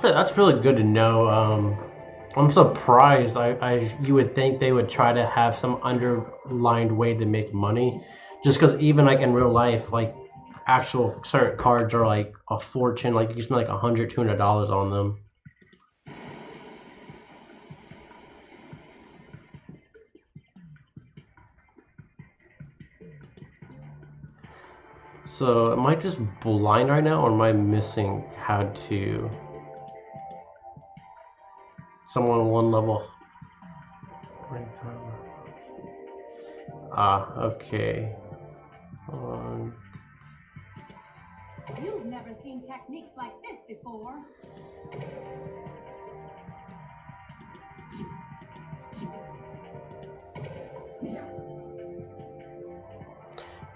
That's really good to know. I'm surprised. You would think they would try to have some underlined way to make money, just because even like in real life, like actual certain cards are like a fortune. Like you can spend like $100, $200 on them. So am I just blind right now, or am I missing how to? Someone one level. Ah, okay. You've never seen techniques like this before.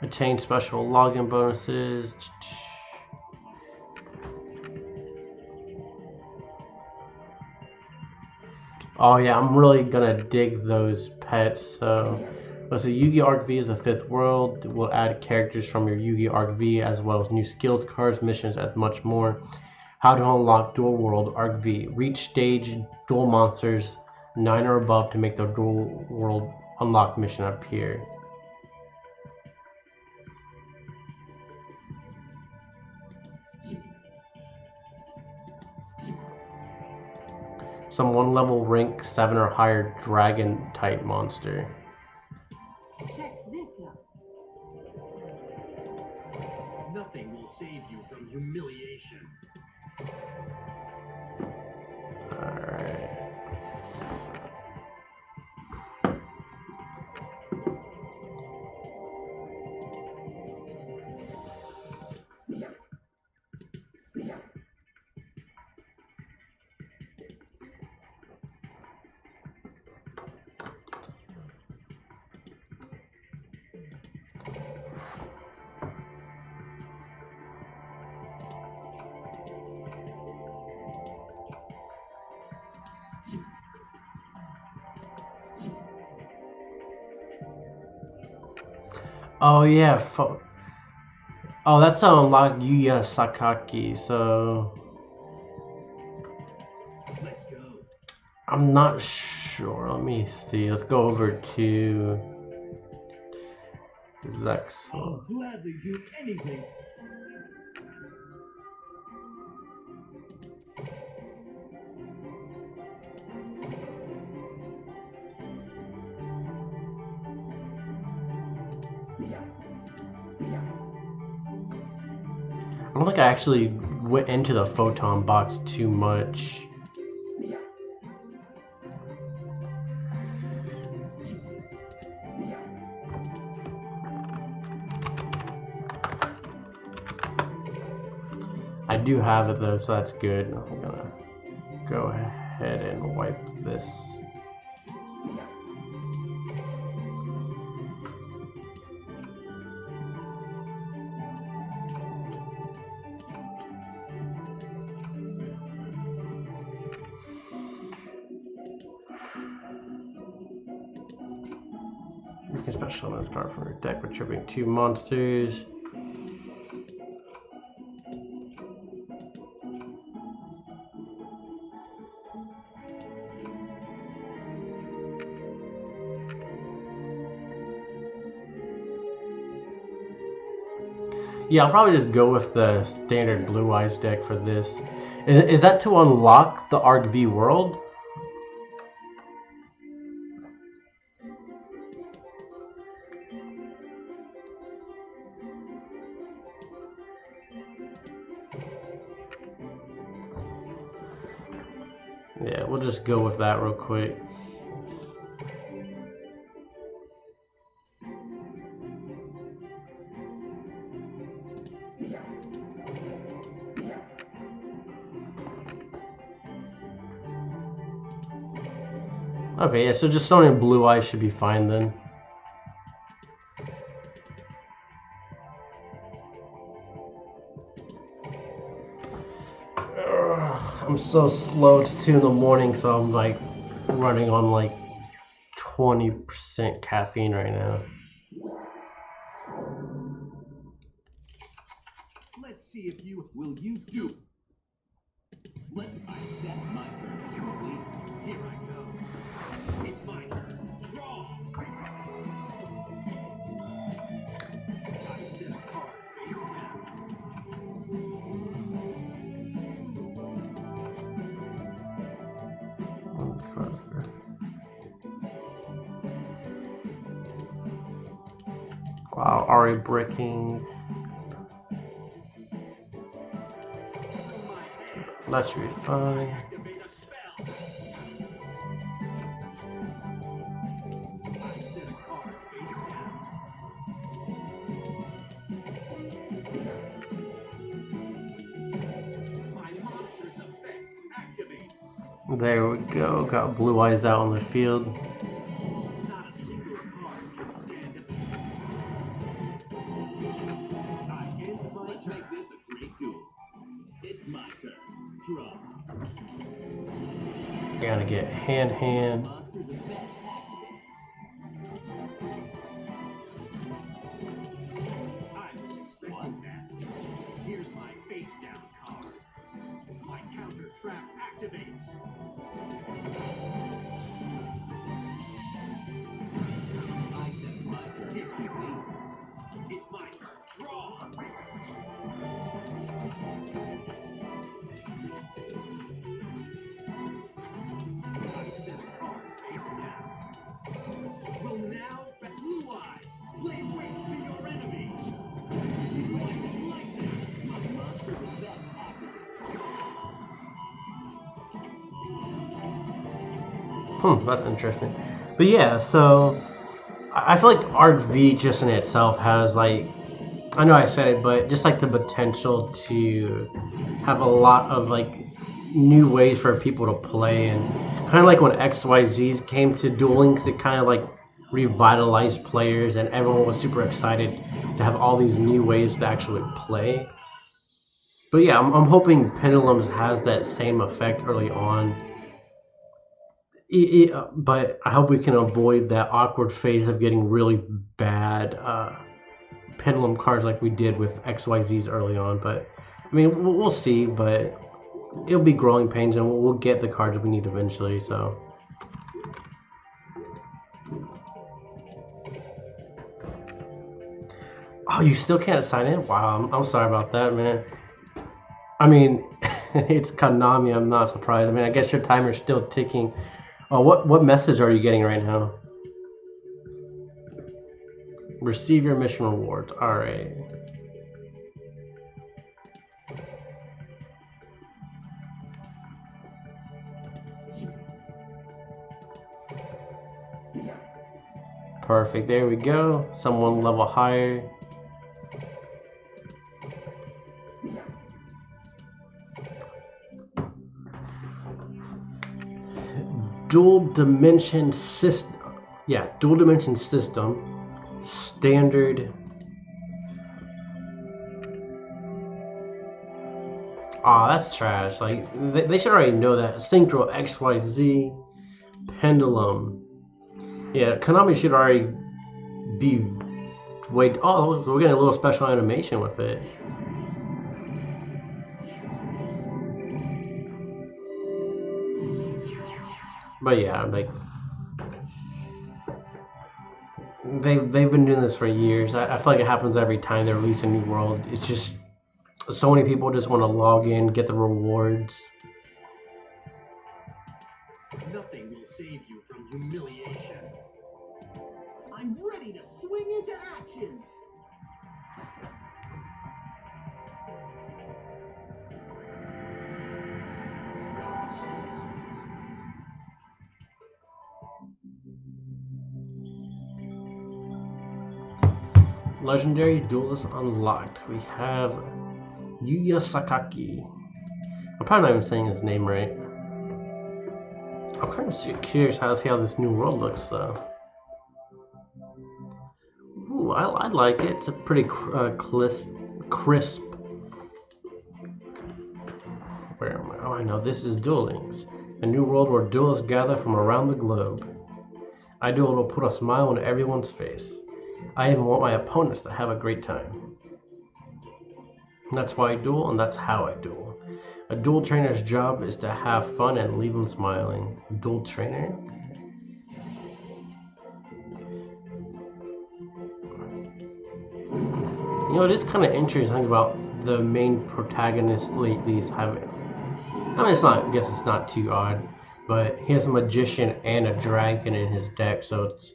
Attain special login bonuses. Oh yeah, I'm really gonna dig those pets. So, let's see. Yu-Gi-Oh! Arc V is a fifth world. We'll add characters from your Yu-Gi-Oh! Arc V as well as new skills cards, missions, and much more. How to unlock Dual World Arc V. Reach stage Dual monsters 9 or above to make the Dual World unlock mission appear. Some 1 level rank 7 or higher dragon type monster. Check this out. Nothing will save you from humiliation. Alright. Oh yeah, oh that's to unlock Yuya Sakaki, so Let's go. I'm not sure. Let me see. Let's go over to Zexel. I'll gladly do anything. I don't think I actually went into the photon box too much. I do have it though, so that's good. I'm gonna go ahead and wipe this. You can special summon this card from your deck, retrieving 2 monsters. Yeah, I'll probably just go with the standard Blue Eyes deck for this. Is that to unlock the Arc V world? Yeah, we'll just go with that real quick. Okay, yeah, so just Sony Blue Eyes should be fine then. I'm so slow. It's 2 in the morning, so I'm like running on like 20% caffeine right now. Let's see if you will you do. Let's I set my turn is complete. Here I go. It's my turn. Draw. I set a card face down. Let's cross her. Wow, already breaking. That should be fine. Activate a spell. I set a card face down. My monster's effect activates. There we go. Got Blue Eyes out on the field. Not a single card can stand it. Let's make this a great duel. It's my turn. Draw. Gotta get hand. Monster's effect activates. I was expecting that. Here's my face down card. My counter trap activates. I set my turn is complete. It's my turn. Draw. I set a card face down. Will now Blue Eyes lay waste to your enemies. Lightning. My monster's effect activates. That's interesting. But yeah, so I feel like Arc V just in itself has like, I know I said it, but just like the potential to have a lot of like new ways for people to play, and kind of like when XYZs came to Duel Links, it kind of like revitalized players, and everyone was super excited to have all these new ways to actually play. But yeah, I'm hoping Pendulums has that same effect early on. But I hope we can avoid that awkward phase of getting really bad Pendulum cards like we did with XYZs early on. But I mean, we'll see, but it'll be growing pains, and we'll get the cards we need eventually. So oh, you still can't sign in? Wow, I'm sorry about that, man. I mean, it's Konami. I'm not surprised. I mean, I guess your timer's still ticking. What message are you getting right now? Receive your mission rewards. All right. Perfect. There we go. Someone level higher. Dual dimension system. Yeah, dual dimension system. Standard. Aw, that's trash. Like, they should already know that. Synchro XYZ. Pendulum. Yeah, Konami should already be. Wait. Oh, we're getting a little special animation with it. But yeah, like they've been doing this for years. I feel like it happens every time they release a new world. It's just so many people just want to log in, get the rewards. Nothing will save you from humiliation. I'm ready to swing into action. Legendary duelist unlocked. We have Yugioh Sakaki. I'm probably not even saying his name right. I'm kind of curious how to see how this new world looks, though. Ooh, I like it. It's a pretty crisp. Where am I? Oh, I know. This is Duel Links, a new world where duelists gather from around the globe. I duel will put a smile on everyone's face. I even want my opponents to have a great time. And that's why I duel, and that's how I duel. A duel trainer's job is to have fun and leave them smiling. Duel trainer? You know, it is kind of interesting about the main protagonist lately is having. I mean, it's not. I guess it's not too odd, but he has a magician and a dragon in his deck, so it's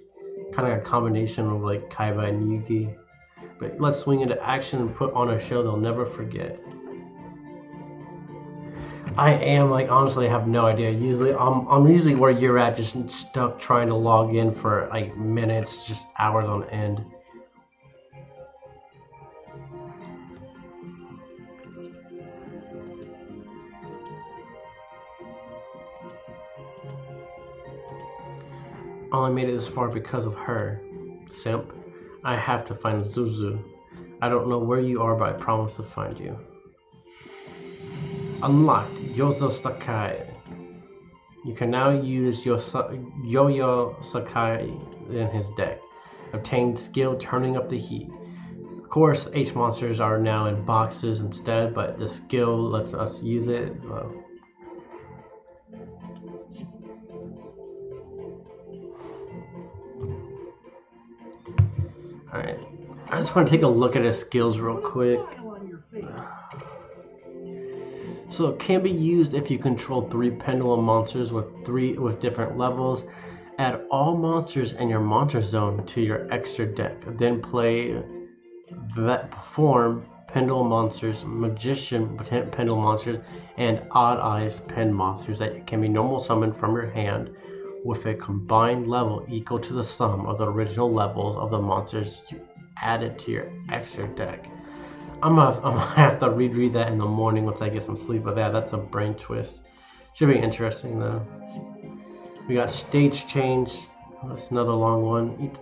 kind of a combination of like Kaiba and Yugi. But let's swing into action and put on a show they'll never forget. I am like honestly, I have no idea. Usually, I'm usually where you're at, just stuck trying to log in for like minutes, just hours on end. Only made it this far because of her. Simp. I have to find Zuzu. I don't know where you are, but I promise to find you. Unlocked. Yugioh Sakai. You can now use Yugioh Sakai in his deck. Obtained skill Turning Up the Heat. Of course, H monsters are now in boxes instead, but the skill lets us use it. Alright, I just want to take a look at his skills real quick. So it can be used if you control 3 pendulum monsters with different levels. Add all monsters in your monster zone to your extra deck. Then play that perform pendulum monsters, magician pendulum monsters, and odd eyes pen monsters that can be normal summoned from your hand with a combined level equal to the sum of the original levels of the monsters you added to your extra deck. I'm gonna have to reread that in the morning once I get some sleep, but that's a brain twist. Should be interesting though. We got stage change. That's another long one.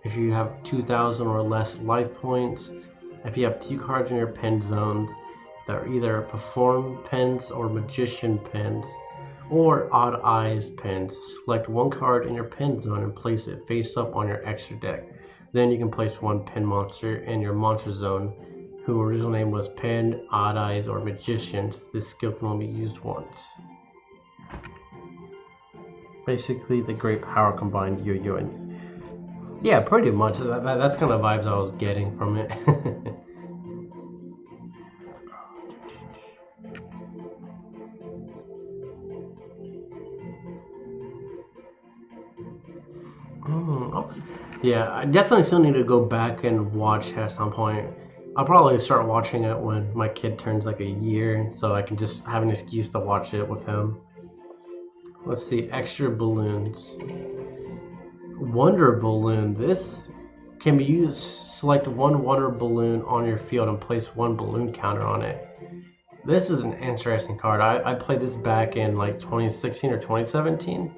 If you have 2,000 or less life points, if you have 2 cards in your pen zones that are either perform pens or magician pens, or odd eyes pens, select 1 card in your pen zone and place it face up on your extra deck. Then you can place 1 pen monster in your monster zone, whose original name was pen, odd eyes, or magicians. This skill can only be used once. Basically, the great power combined Yo-Yo and yeah, pretty much. That's kind of vibes I was getting from it. Yeah, I definitely still need to go back and watch at some point. I'll probably start watching it when my kid turns like a year, so I can just have an excuse to watch it with him. Let's see, extra balloons. Wonder balloon. This can be used. Select 1 wonder balloon on your field and place 1 balloon counter on it. This is an interesting card. I played this back in like 2016 or 2017.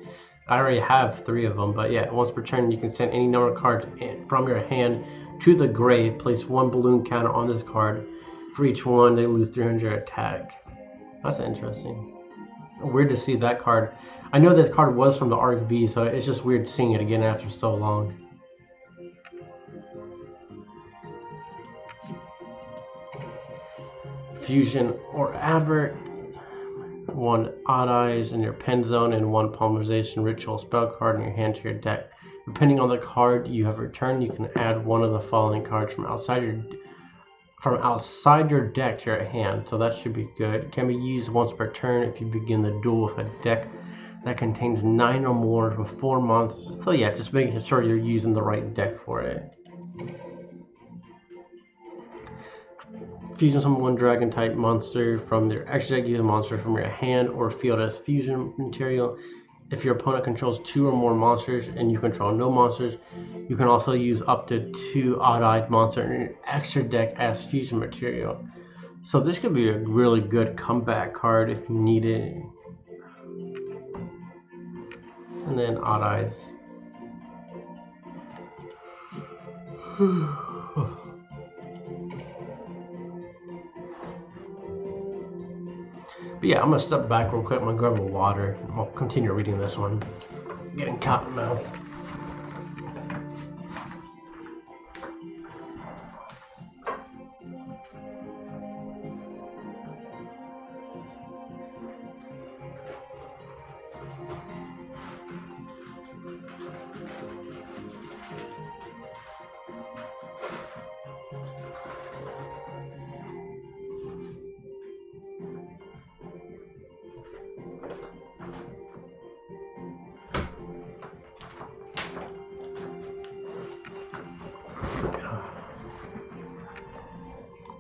I already have 3 of them, but yeah, once per turn you can send any number of cards from your hand to the grave. Place 1 balloon counter on this card. For each one, they lose 300 attack. That's interesting. Weird to see that card. I know this card was from the Arc V, so it's just weird seeing it again after so long. Fusion or Advert. 1 odd eyes in your pen zone and 1 polymerization ritual spell card in your hand to your deck. Depending on the card you have returned, you can add 1 of the following cards from outside your deck to your hand, so that should be good. It can be used once per turn if you begin the duel with a deck that contains 9 or more with 4 monsters. So yeah, just making sure you're using the right deck for it. Fusion summon 1 dragon type monster from your extra deck. Use a monster from your hand or field as fusion material. If your opponent controls 2 or more monsters and you control no monsters, you can also use up to 2 odd-eyed monsters in your extra deck as fusion material. So this could be a really good comeback card if you need it. And then odd eyes. But yeah, I'm gonna step back real quick. I'm gonna grab a water. I'll continue reading this one. Getting cotton mouth.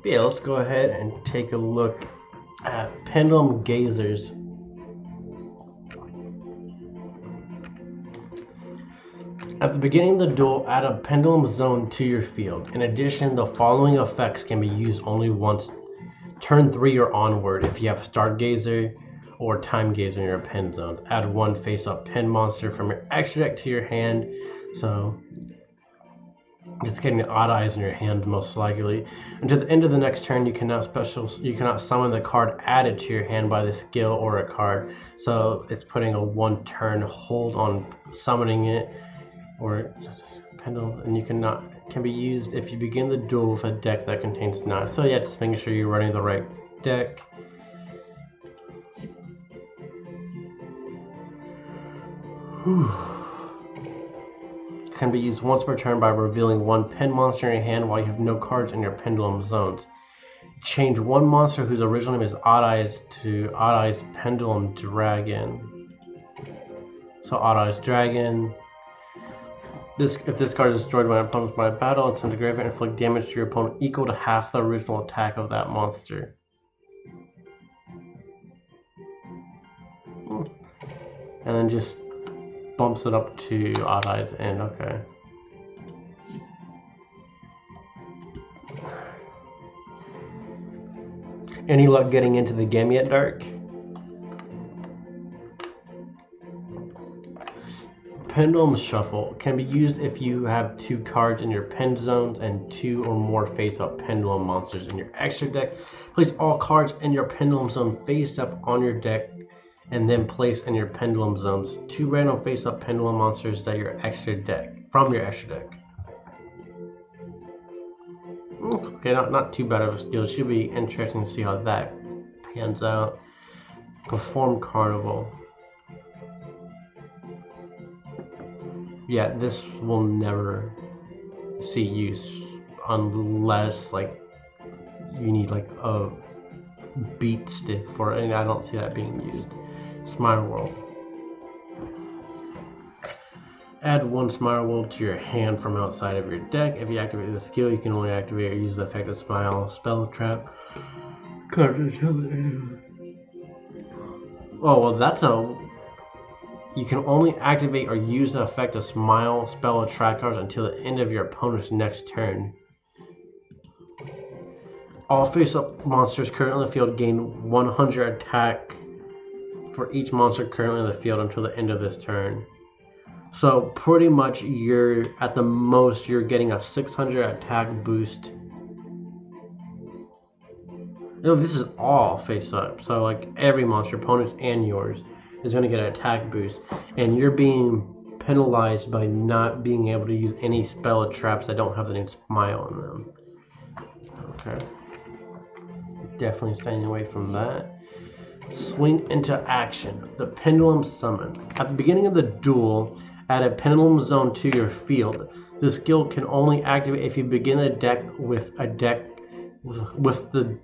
But yeah, let's go ahead and take a look at Pendulum Gazers. At the beginning of the duel, add a Pendulum Zone to your field. In addition, the following effects can be used only once. Turn 3 or onward if you have Stargazer or Time Gazer in your pen zones. Add 1 face-up pen monster from your extra deck to your hand. So just getting odd eyes in your hand most likely. Until the end of the next turn, you cannot summon the card added to your hand by the skill or a card. So it's putting a 1-turn hold on summoning it, or pendulum, and you can be used if you begin the duel with a deck that contains 9. So yeah, just making sure you're running the right deck. Whew. Can be used once per turn by revealing 1 pen monster in your hand while you have no cards in your pendulum zones. Change 1 monster whose original name is Odd Eyes to Odd Eyes Pendulum Dragon. So Odd Eyes Dragon. If this card is destroyed by an opponent by battle, it's sent to graveyard and inflict damage to your opponent equal to half the original attack of that monster. And then just bumps it up to Odd Eyes and okay. Any luck getting into the game yet, Dark? Pendulum Shuffle can be used if you have 2 cards in your pen zones and 2 or more face-up pendulum monsters in your extra deck. Place all cards in your pendulum zone face-up on your deck and then place in your pendulum zones 2 random face-up pendulum monsters that your extra deck from your extra deck. Okay, not too bad of a steal. It should be interesting to see how that pans out. Perform Carnival. Yeah, this will never see use unless like you need like a beat stick for it, and I don't see that being used. Smile World. Add 1 Smile World to your hand from outside of your deck. If you activate the skill, you can only activate or use the effect of Smile Spell Trap. Oh well, that's a. You can only activate or use the effect of Smile Spell Attract cards until the end of your opponent's next turn. All face-up monsters currently in the field gain 100 attack for each monster currently in the field until the end of this turn. So pretty much you're at the most you're getting a 600 attack boost. No, this is all face-up. So like every monster, opponents and yours, is going to get an attack boost, and you're being penalized by not being able to use any spell traps that don't have the name Smile on them. Okay. Definitely staying away from that. Swing into action. The Pendulum Summon. At the beginning of the duel, add a Pendulum Zone to your field. This skill can only activate if you begin the deck with a deck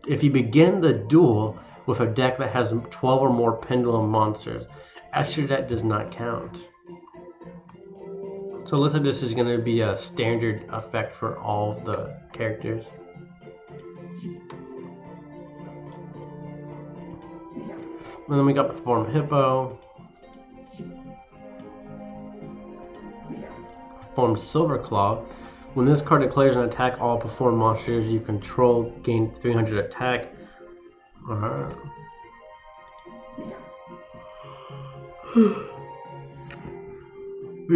if you begin the duel with a deck that has 12 or more pendulum monsters. Extra deck does not count. So it looks like this is going to be a standard effect for all of the characters. And then we got Perform Hippo. perform Silver Claw. When this card declares an attack, all performed monsters you control gain 300 attack. Alright. You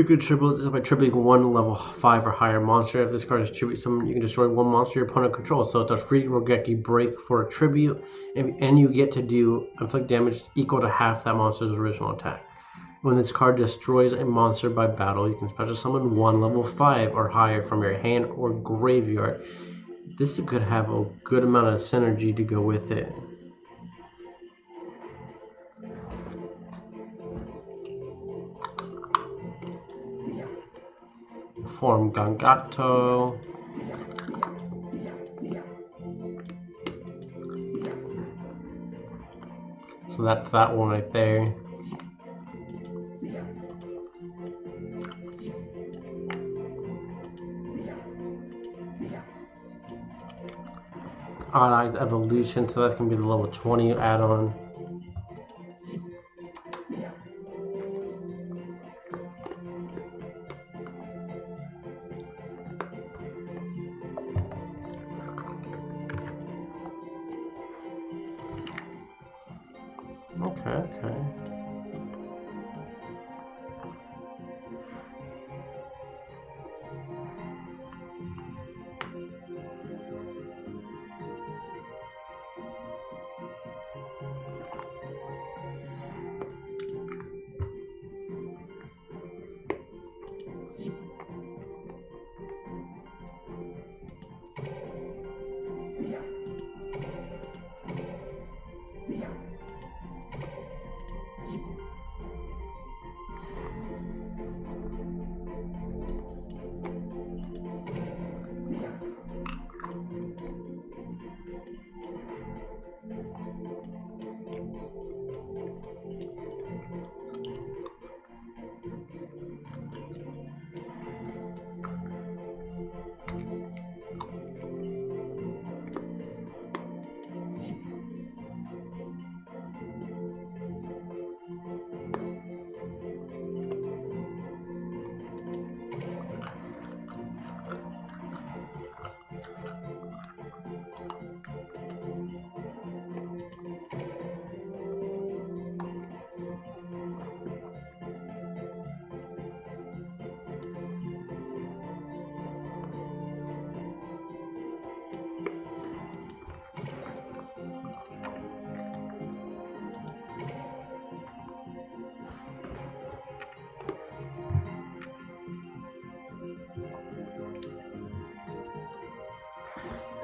can triple this by tripling one level 5 or higher monster. If this card is tribute summon, you can destroy one monster your opponent controls. So it's a free Rogeki break for a tribute, and you get to do inflict damage equal to half that monster's original attack. When this card destroys a monster by battle, you can special summon one level 5 or higher from your hand or graveyard. This could have a good amount of synergy to go with it. Form Gangato. So that's that one right there. Odd-Eyes Evolution, so that's going to be the level 20 add-on. Okay.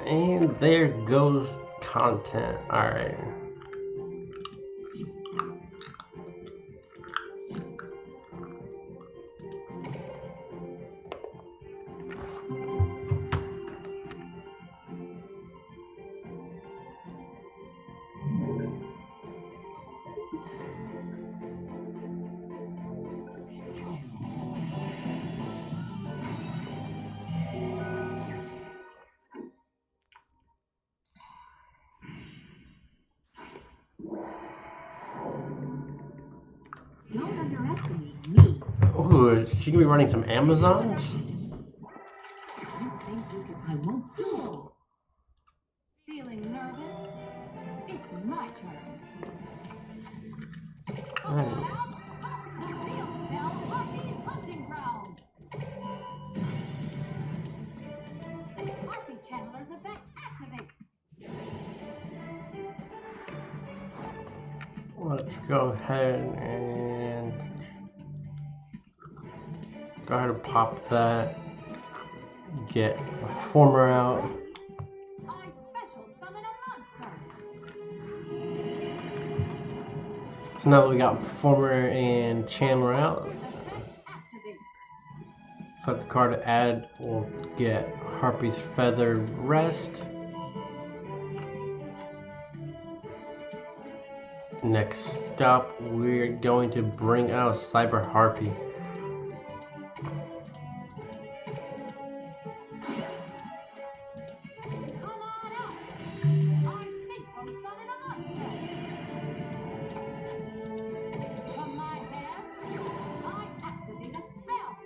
And there goes content. Alright. Don't underestimate me. Ooh, she could be running some Amazons? You think I won't duel? Feeling nervous? It's my turn. Alright. The real spell Harpy's hunting ground. Harpy Chandler's effect activates. Let's go ahead and pop that. Get a Performer out. I special summon a monster. So now that we got Performer and Chandler out, Effect activates. select the card to add, we'll get Harpy's Feather Rest. Next stop, we're going to bring out Cyber Harpy. Come on out. I special summon a monster. From my hand, I activate a spell.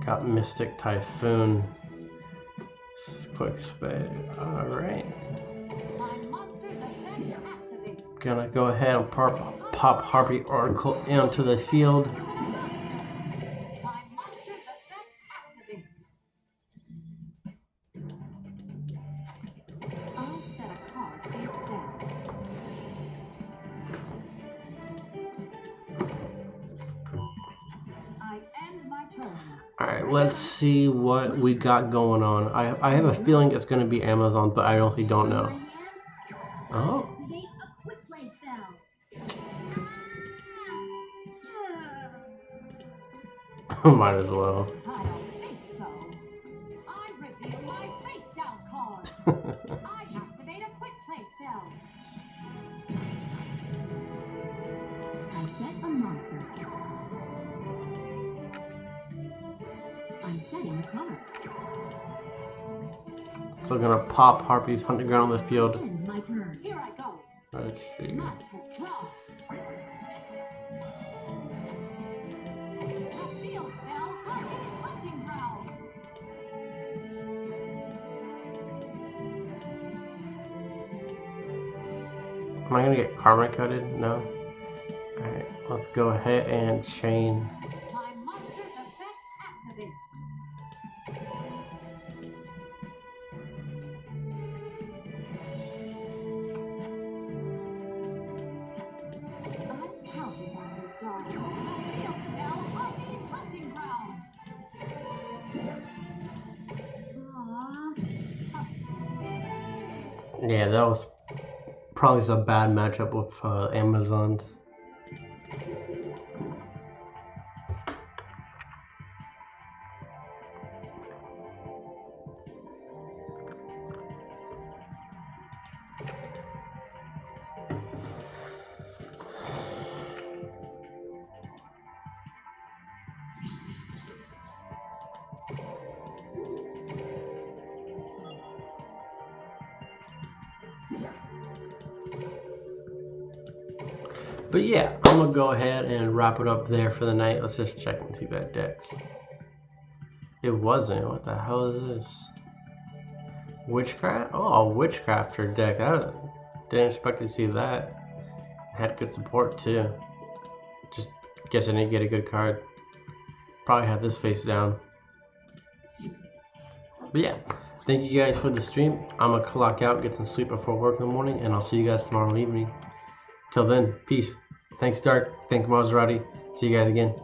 Got Mystic Typhoon. Quick spade. Alright. Gonna go ahead and pop Harpy Oracle into the field. Alright, let's see what we got going on. I have a feeling it's going to be Amazon, but I honestly don't know. Oh. Might as well. I don't think so. I reveal my face down card. I activate a quick play spell. I set a monster. I'm setting a card. So gonna pop Harpy's Hunting Ground on the field. End my turn. Here I go. Let's see. Monster draw. Am I gonna get karma coded? No. Alright, let's go ahead and chain. My monster's effect activates. I'm counting on this dog. Field spell, Harpy's Hunting Ground. Yeah, that was probably a bad matchup with Amazons. But yeah, I'm gonna go ahead and wrap it up there for the night. Let's just check and see that deck. It wasn't. What the hell is this? Witchcraft? Oh, a Witchcrafter deck. I didn't expect to see that. Had good support too. Just guess I didn't get a good card. Probably have this face down. But yeah, thank you guys for the stream. I'm gonna clock out, get some sleep before work in the morning, and I'll see you guys tomorrow evening. Till then, peace. Thanks, Dark. Thank you, Maserati. See you guys again.